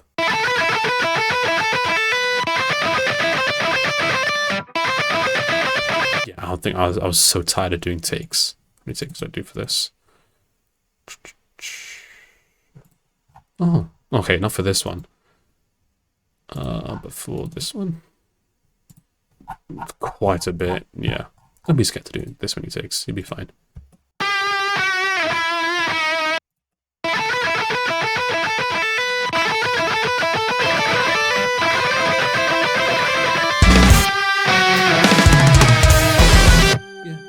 Yeah, I don't think I was so tired of doing takes. How many takes do I do for this? Oh, okay, not for this one. Before this one, quite a bit. Yeah, don't be scared to do this many takes. You'll be fine.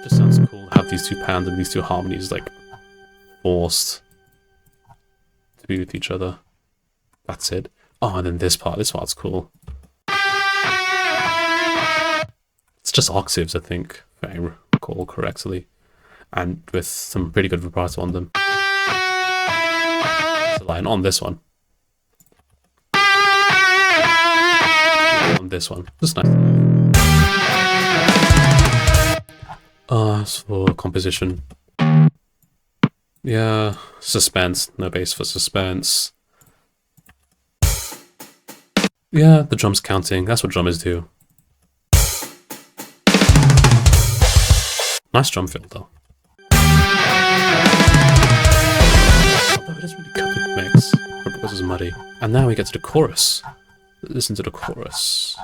Sounds cool to have these 2 pounds and these 2 harmonies like forced to be with each other. That's it. Oh, and then this part's cool. It's just octaves, I think, if I recall correctly, and with some pretty good vibrato on them. There's a line on this one. On this one. Just nice. As for composition, yeah, suspense, no bass for suspense. Yeah, the drums counting, that's what drummers do. Nice drum fill though. Although it doesn't really cut the mix, because it's muddy. And now we get to the chorus. Listen to the chorus.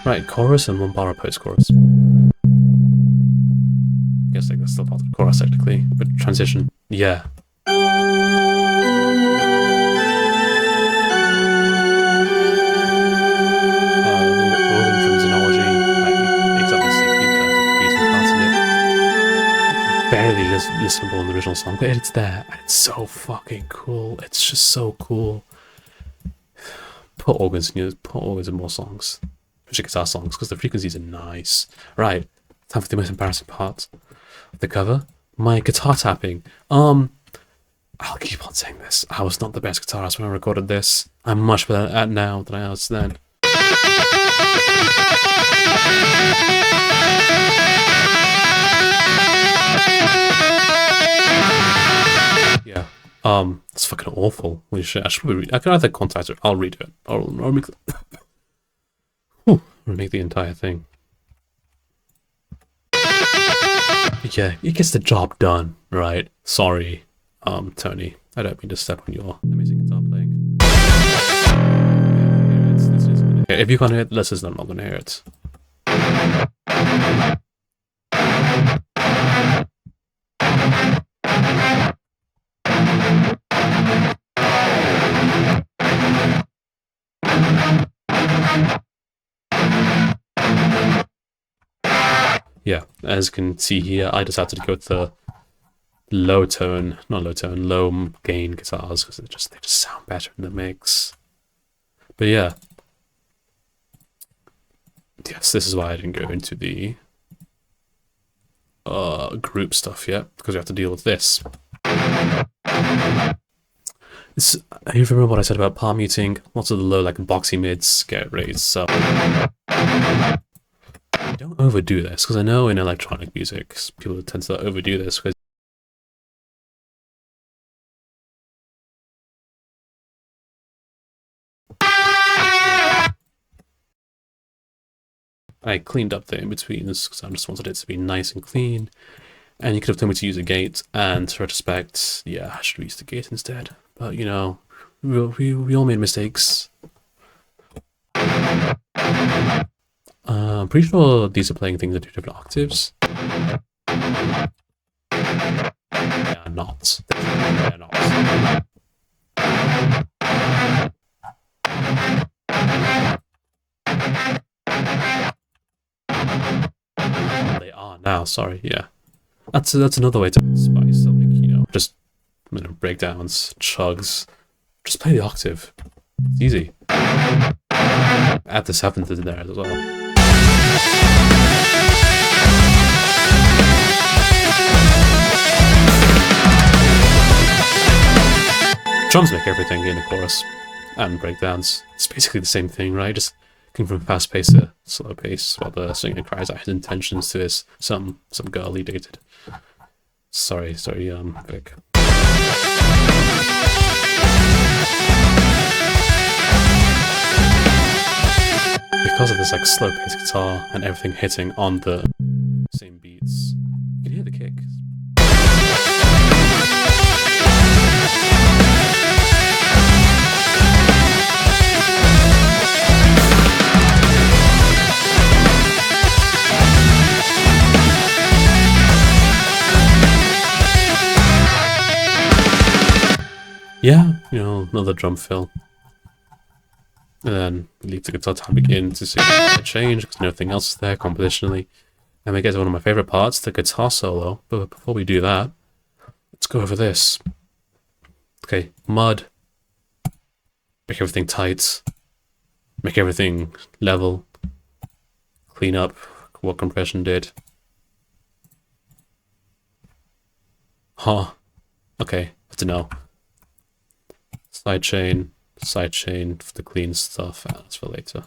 Right, chorus and 1 bar of post-chorus. I guess like that's still part of the chorus technically, but transition, yeah. Barely listenable in the original song, but it's there, and it's so fucking cool. It's just so cool. Put organs in more songs. Especially guitar songs, because the frequencies are nice. Right, time for the most embarrassing part of the cover. My guitar tapping. I'll keep on saying this. I was not the best guitarist when I recorded this. I'm much better at it now than I was then. Yeah. It's fucking awful. Holy shit. I can either contact her. I'll read it. I'll make I'll make the entire thing. Yeah, it gets the job done, right? Sorry, Tony. I don't mean to step on your amazing guitar playing. If you can't hear it, let's just I'm not gonna hear it. Yeah, as you can see here, I decided to go with the low gain guitars because they just sound better in the mix. But yeah, yes, this is why I didn't go into the group stuff yet, because we have to deal with this. You remember what I said about palm muting? Lots of the low, like boxy mids get raised, so don't overdo this, because I know in electronic music people tend to overdo this because I cleaned up the in-betweens because I just wanted it to be nice and clean. And you could have told me to use a gate, and to retrospect, yeah, I should have used the gate instead. But you know, we all made mistakes. I'm pretty sure these are playing things at 2 different octaves. They are not. They are not. They are now, sorry, yeah. That's another way to spice, so like, you know, just breakdowns, chugs. Just play the octave. It's easy. Add the 7th in there as well. Drums make everything in a chorus and breakdowns. It's basically the same thing, right? Just going from fast pace to slow pace while the singer cries out his intentions to his some girl he dated. Sorry, Vic. Because of this like slow-paced guitar and everything hitting on the same beats, you can hear the kick. Yeah, you know, another drum fill. And then leave the guitar tab again to see if it change, because nothing else is there compositionally. And we get to one of my favorite parts, the guitar solo. But before we do that, let's go over this. Okay, mud. Make everything tight. Make everything level. Clean up what compression did. Huh. Okay, good to know. Sidechain for the clean stuff, and that's for later.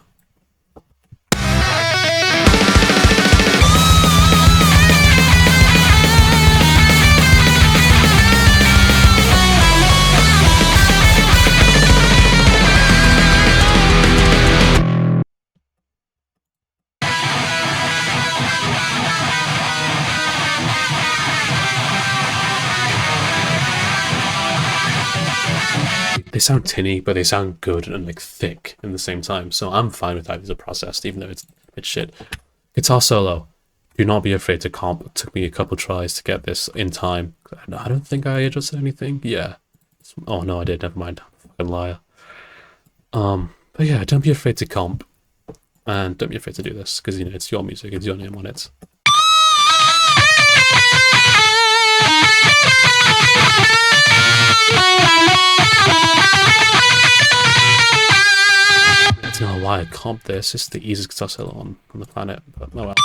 They sound tinny, but they sound good and like thick in the same time. So I'm fine with how these are processed, even though it's a bit shit. Guitar solo. Do not be afraid to comp. It took me a couple tries to get this in time. I don't think I adjusted anything. Yeah. Oh no, I did. Never mind. I'm a fucking liar. But yeah, don't be afraid to comp, and don't be afraid to do this, because you know it's your music, it's your name on it. I don't know why I comped this. It's the easiest guitar solo on the planet, but no well.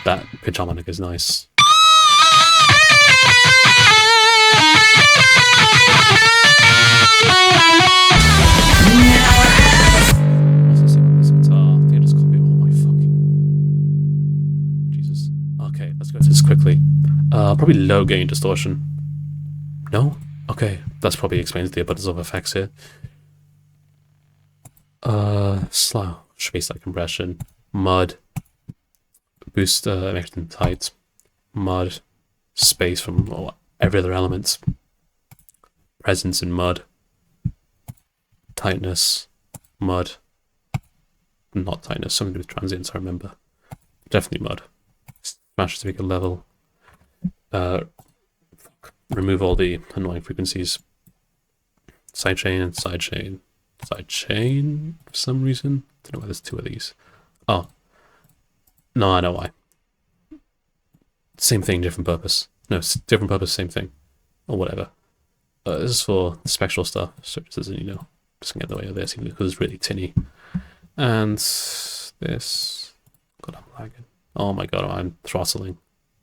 That pitch harmonic is nice. Also sing this guitar. I think I just copied all my fucking... Jesus. Okay, let's go to this quickly. Probably low gain distortion. No? Okay, that's probably explains the abundance of effects here. Slow space like compression, mud, boost everything tight, mud, space from every other element, presence in mud, tightness, mud, not tightness, something to do with transients, I remember. Definitely mud. Smash the speaker level, remove all the annoying frequencies, sidechain and sidechain. Sidechain for some reason. Don't know why there's two of these. Oh. No, I know why. Same thing, different purpose. No, different purpose, same thing. Or whatever. This is for the spectral stuff, so it just doesn't, you know, just get in the way of this, even because it's really tinny. And this... God, I'm lagging. Oh my god, I'm throttling.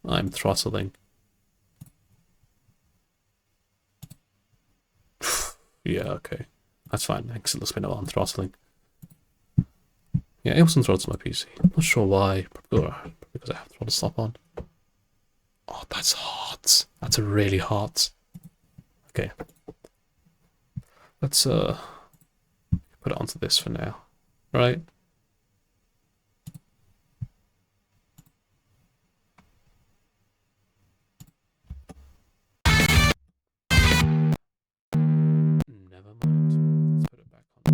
I'm throttling. Yeah, okay. That's fine, thanks. It looks a bit on throttling. Yeah, it wasn't throttled my PC. I'm not sure why. Probably because I have throttle stop on. Oh, that's hot. That's really hot. Okay. Let's put it onto this for now. Right? Never mind. Let's put it back on.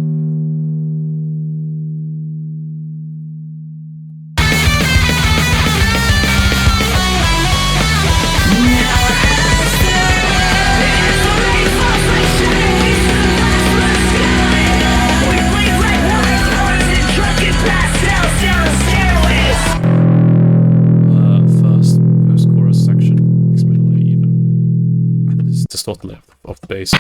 First post-chorus section makes me a little even. I think this is distorted off the bass.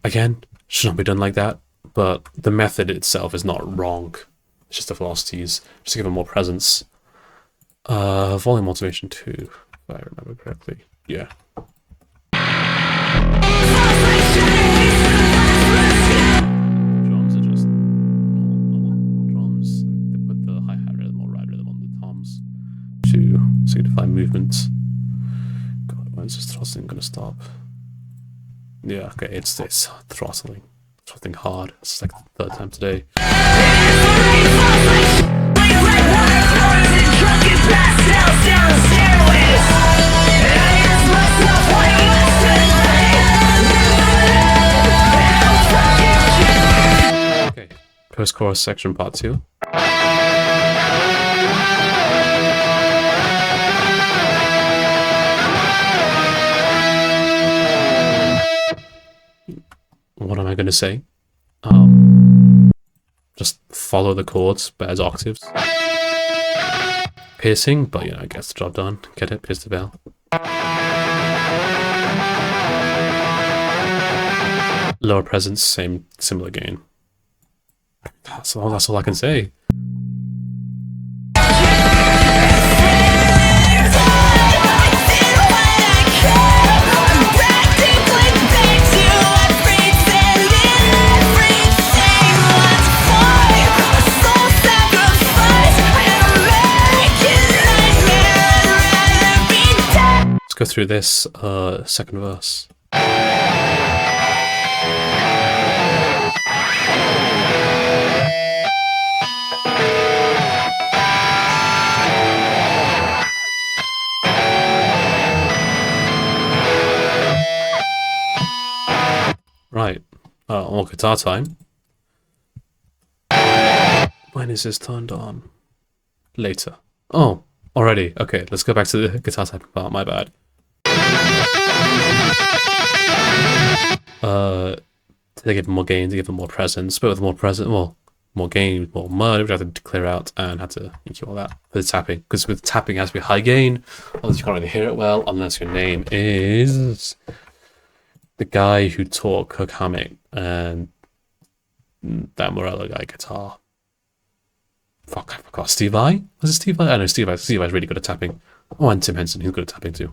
Again, should not be done like that, but the method itself is not wrong. It's just the velocities, just to give it more presence. Volume motivation 2, if I remember correctly. Yeah. Drums are just normal drums. They put the hi-hat rhythm or ride rhythm on the toms. modify movement. God, when is this throttling gonna stop? Yeah, okay, it's throttling hard. It's like the third time today. Okay, post-chorus section part 2. What am I going to say? Just follow the chords, but as octaves. Piercing, but you know, it gets the job done. Get it? Pierce the bell. Lower presence, similar gain. That's all I can say. Go through this second verse. Right, all guitar time. When is this turned on? Later. Oh, already. Okay, let's go back to the guitar typing part, my bad. To give them more gain, to give them more presence, but with more presence, well, more gain, more mud, which I had to clear out and had to EQ all that for the tapping. Because with tapping, it has to be high gain, otherwise you can't really hear it well, unless your name is the guy who taught Kirk Hammett and that Morello guy guitar. Fuck, I forgot. Steve Vai? Was it Steve Vai? I know Steve Vai. Steve Vai's really good at tapping. Oh, and Tim Henson, he's good at tapping too.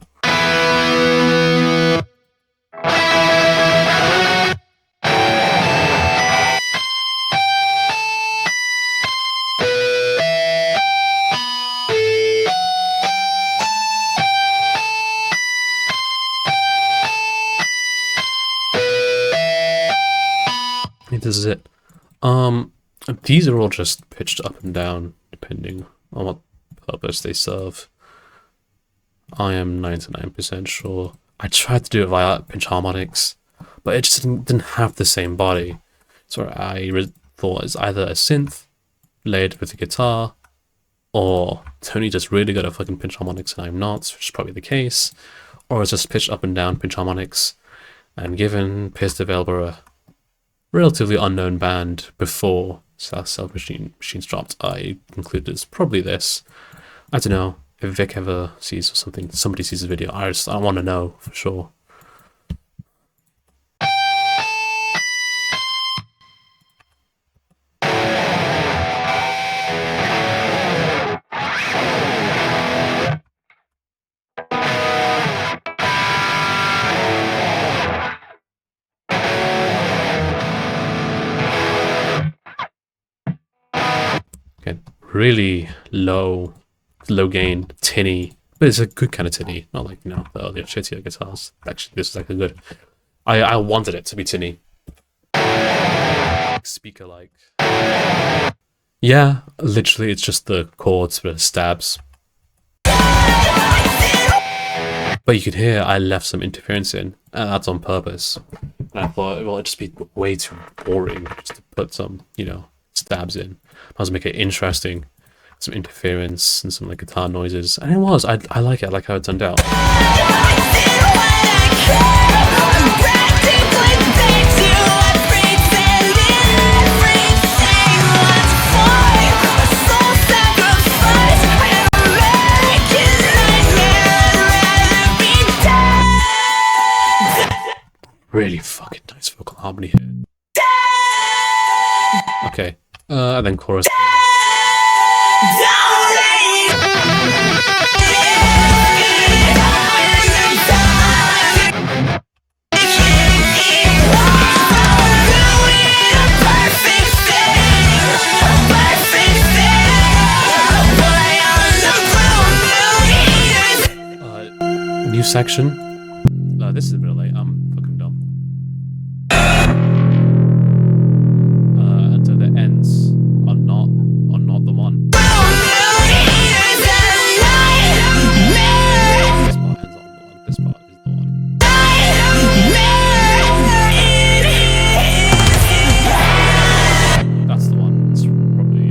This is it. These are all just pitched up and down depending on what purpose they serve. I am 99% sure. I tried to do it via pinch harmonics, but it just didn't have the same body. So I thought it's either a synth layered with a guitar, or Tony just really good at fucking pinch harmonics and I'm not, which is probably the case, or it's just pitched up and down pinch harmonics. And given Pierce the Veil were a relatively unknown band before South Cell Machines dropped, I concluded it's probably this. I don't know if Vic ever sees or somebody sees the video. I want to know for sure. Okay, really low gain, tinny, but it's a good kind of tinny, not like, you know, the earlier shittier guitars. Actually, this is like a good. I wanted it to be tinny, speaker like. Yeah, literally, it's just the chords, but it stabs. But you could hear I left some interference in, and that's on purpose. And I thought, well, it'd just be way too boring just to put some, you know, stabs in. I was make it interesting, some interference and some like guitar noises, and it was. I like it. I like how it turned out. Really fucking nice vocal harmony here. Okay, and then chorus. section. This is a bit late. I'm fucking dumb. And so the ends are not the one. This part ends on the one. This part is the one. That's the one. It's probably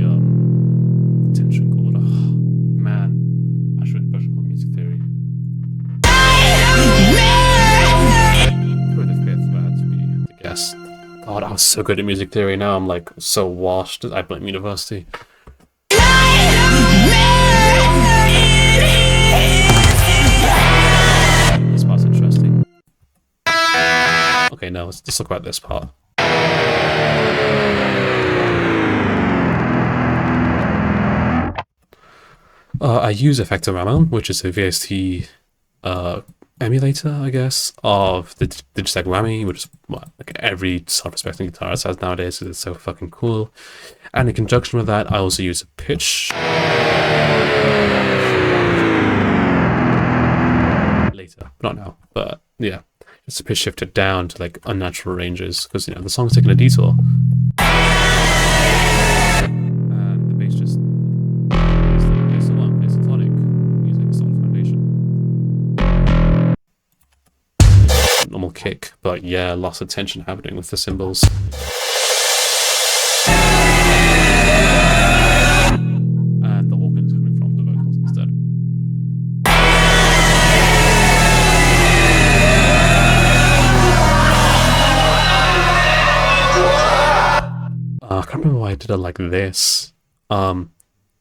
tension chord. Oh, man, I should push on music theory. Probably the fifth that to be the guess. God, I was so good at music theory. Now I'm like so washed. I blame university. This part's interesting. Okay, no, let's just look about this part. I use Effecto Ramon, which is a VST emulator, I guess, of the Digitech Whammy, which is what like every self-respecting guitarist has nowadays because it's so fucking cool. And in conjunction with that, I also use a pitch. Later, not now, but yeah, it's a pitch shifted down to like unnatural ranges because, you know, the song's taking a detour. And the bass just plays along, plays tonic, using solid foundation. Normal kick, but yeah, lots of tension happening with the cymbals. And the organ's coming from the vocals instead. I can't remember why I did it like this.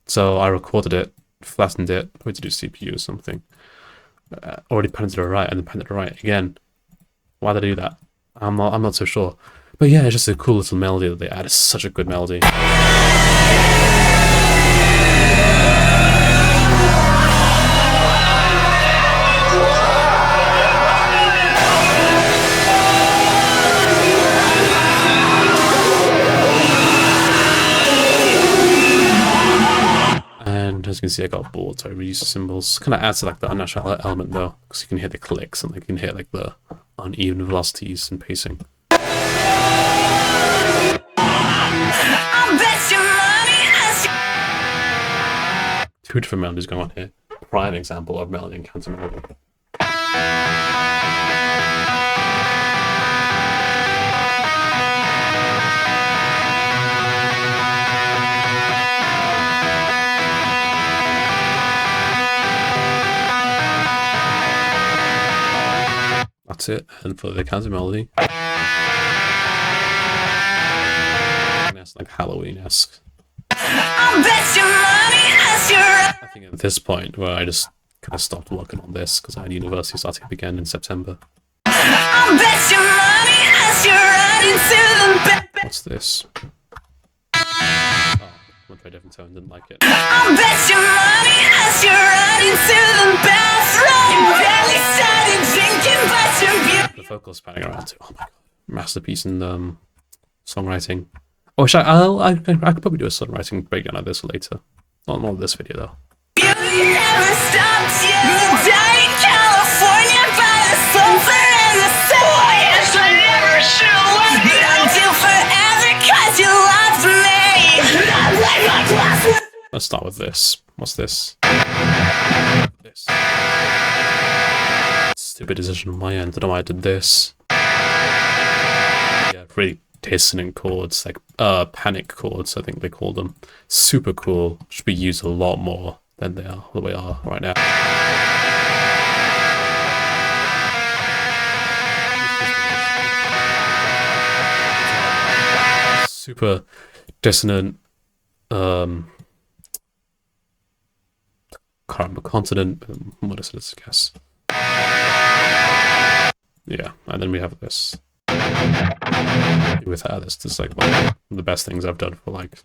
So I recorded it, flattened it, went to do CPU or something. Already panned it right, and then panned it right again. Why did I do that? I'm not so sure. But yeah, it's just a cool little melody that they add. It's such a good melody. And as you can see, I got bored, so I reused the cymbals. Kind of adds to like the unnatural element though, because you can hear the clicks and like you can hear like the uneven velocities and pacing. Two different melodies going on here. Prime example of melody and counter melody. That's it, and for the counter melody, it's like Halloween-esque. I think at this point where I just kind of stopped working on this because I had university starting up again in September. What's this? Oh, went to a different tone, didn't like it. The vocals panning around too. Oh my god, masterpiece in songwriting. Oh, I could probably do a songwriting breakdown of this later. Not this video though. Let's start with this. What's this? This. Stupid decision on my end. I don't know why I did this. Yeah, really dissonant chords, like panic chords, I think they call them. Super cool. Should be used a lot more than they are right now. Super dissonant. Can't remember consonant. What is it? I guess. Yeah, and then we have this. Without this, it's like one of the best things I've done for like.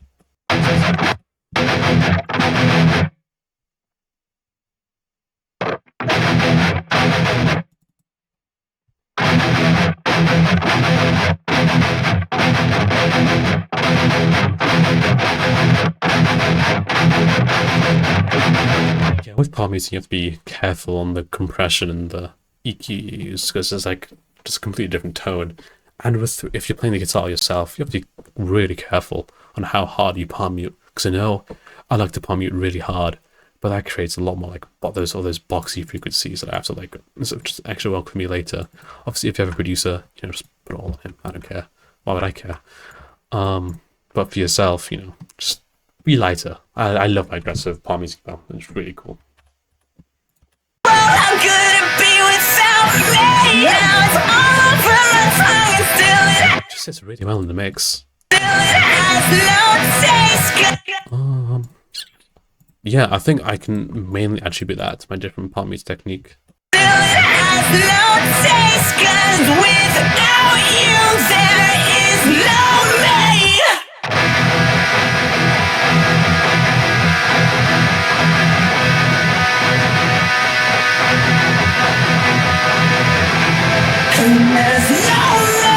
Yeah, with pop music, you have to be careful on the compression and the EQs because it's like just a completely different tone. And if you're playing the guitar yourself, you have to be really careful on how hard you palm mute. Because I know I like to palm mute really hard, but that creates a lot more like all those boxy frequencies that I have to like. So just extra work for me later. Obviously, if you have a producer, just put it all on him. I don't care. Why would I care? But for yourself, just be lighter. I love my aggressive palm music though. It's really cool. How could it be without me? Now it's all over my tongue and still it Just sits really well in the mix. has no taste. Yeah, I think I can mainly attribute that to my different palm mute technique. Still it has no taste, 'cause without you there is no me. And there's no me.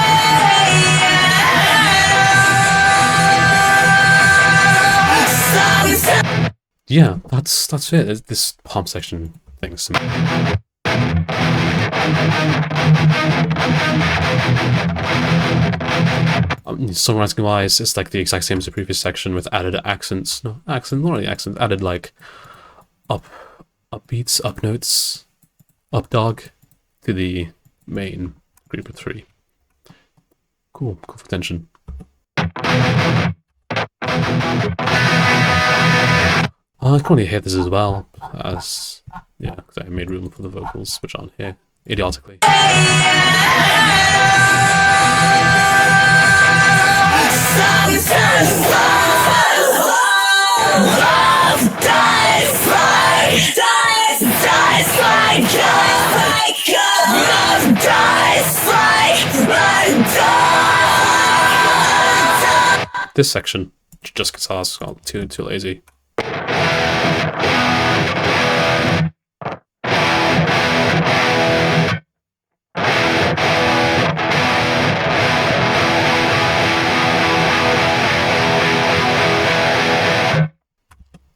Sometimes Yeah, that's it. This palm section thing. Songwriting wise, it's like the exact same as the previous section with added accents. No, accent, not really accents. Added like upbeats, up notes, up dog to the main group of 3. Cool for tension. I can only hear this as well as because I made room for the vocals, which aren't here idiotically. Sometimes love dies like love dies like This section, just guitars, too lazy.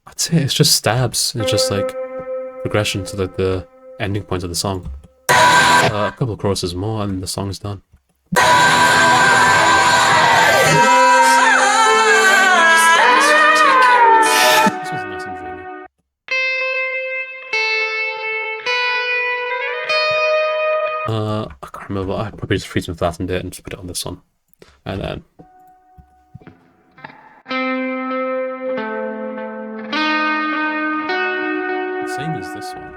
That's it. It's just stabs. It's just like progression to the ending point of the song. A couple of choruses more, and the song's done. This was nice and dreamy. I can't remember. I probably just freeze and flattened it and just put it on this one, and then. Same as this one.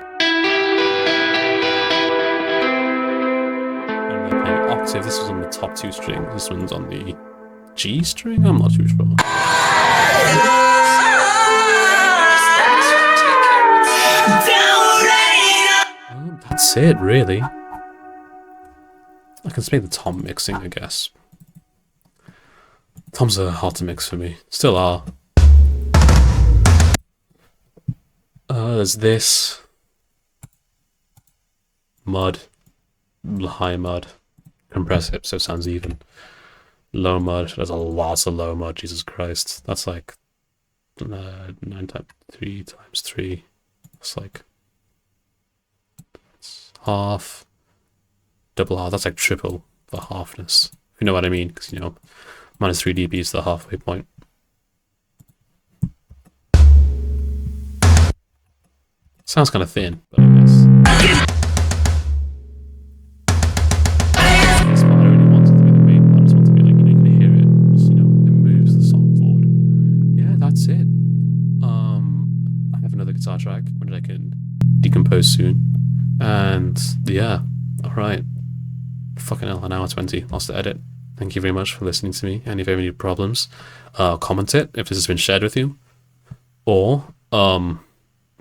And they're playing octave. This was on the top 2 strings. This one's on the G string? I'm not too sure. That's it, really. I can just make the tom mixing, I guess. Toms are hard to mix for me. Still are. There's this. Mud. High mud. Compress it so it sounds even. Low mud. There's a lot of low mud, Jesus Christ. That's like 9 times 3 times 3. It's like it's half. Double half. That's like triple the halfness. If you know what I mean. Because, minus 3 dB is the halfway point. Sounds kind of thin, but I guess. That's what I really wanted to be the main part. I just want to be like, you can hear it. Just, it moves the song forward. Yeah, that's it. I have another guitar track, which I can decompose soon. And yeah, alright. Fucking hell, an hour 20. Lost the edit. Thank you very much for listening to me. And if you have any problems, comment it if this has been shared with you. Or,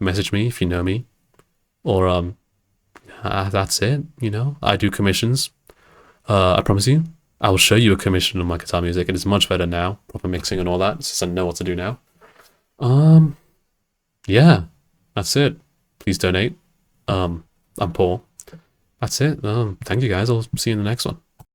message me if you know me, or that's it. I do commissions. I promise you, I will show you a commission of my guitar music. It is much better now, proper mixing and all that, since I know what to do now. Yeah, that's it. Please donate. I'm poor. That's it. Thank you guys. I'll see you in the next one.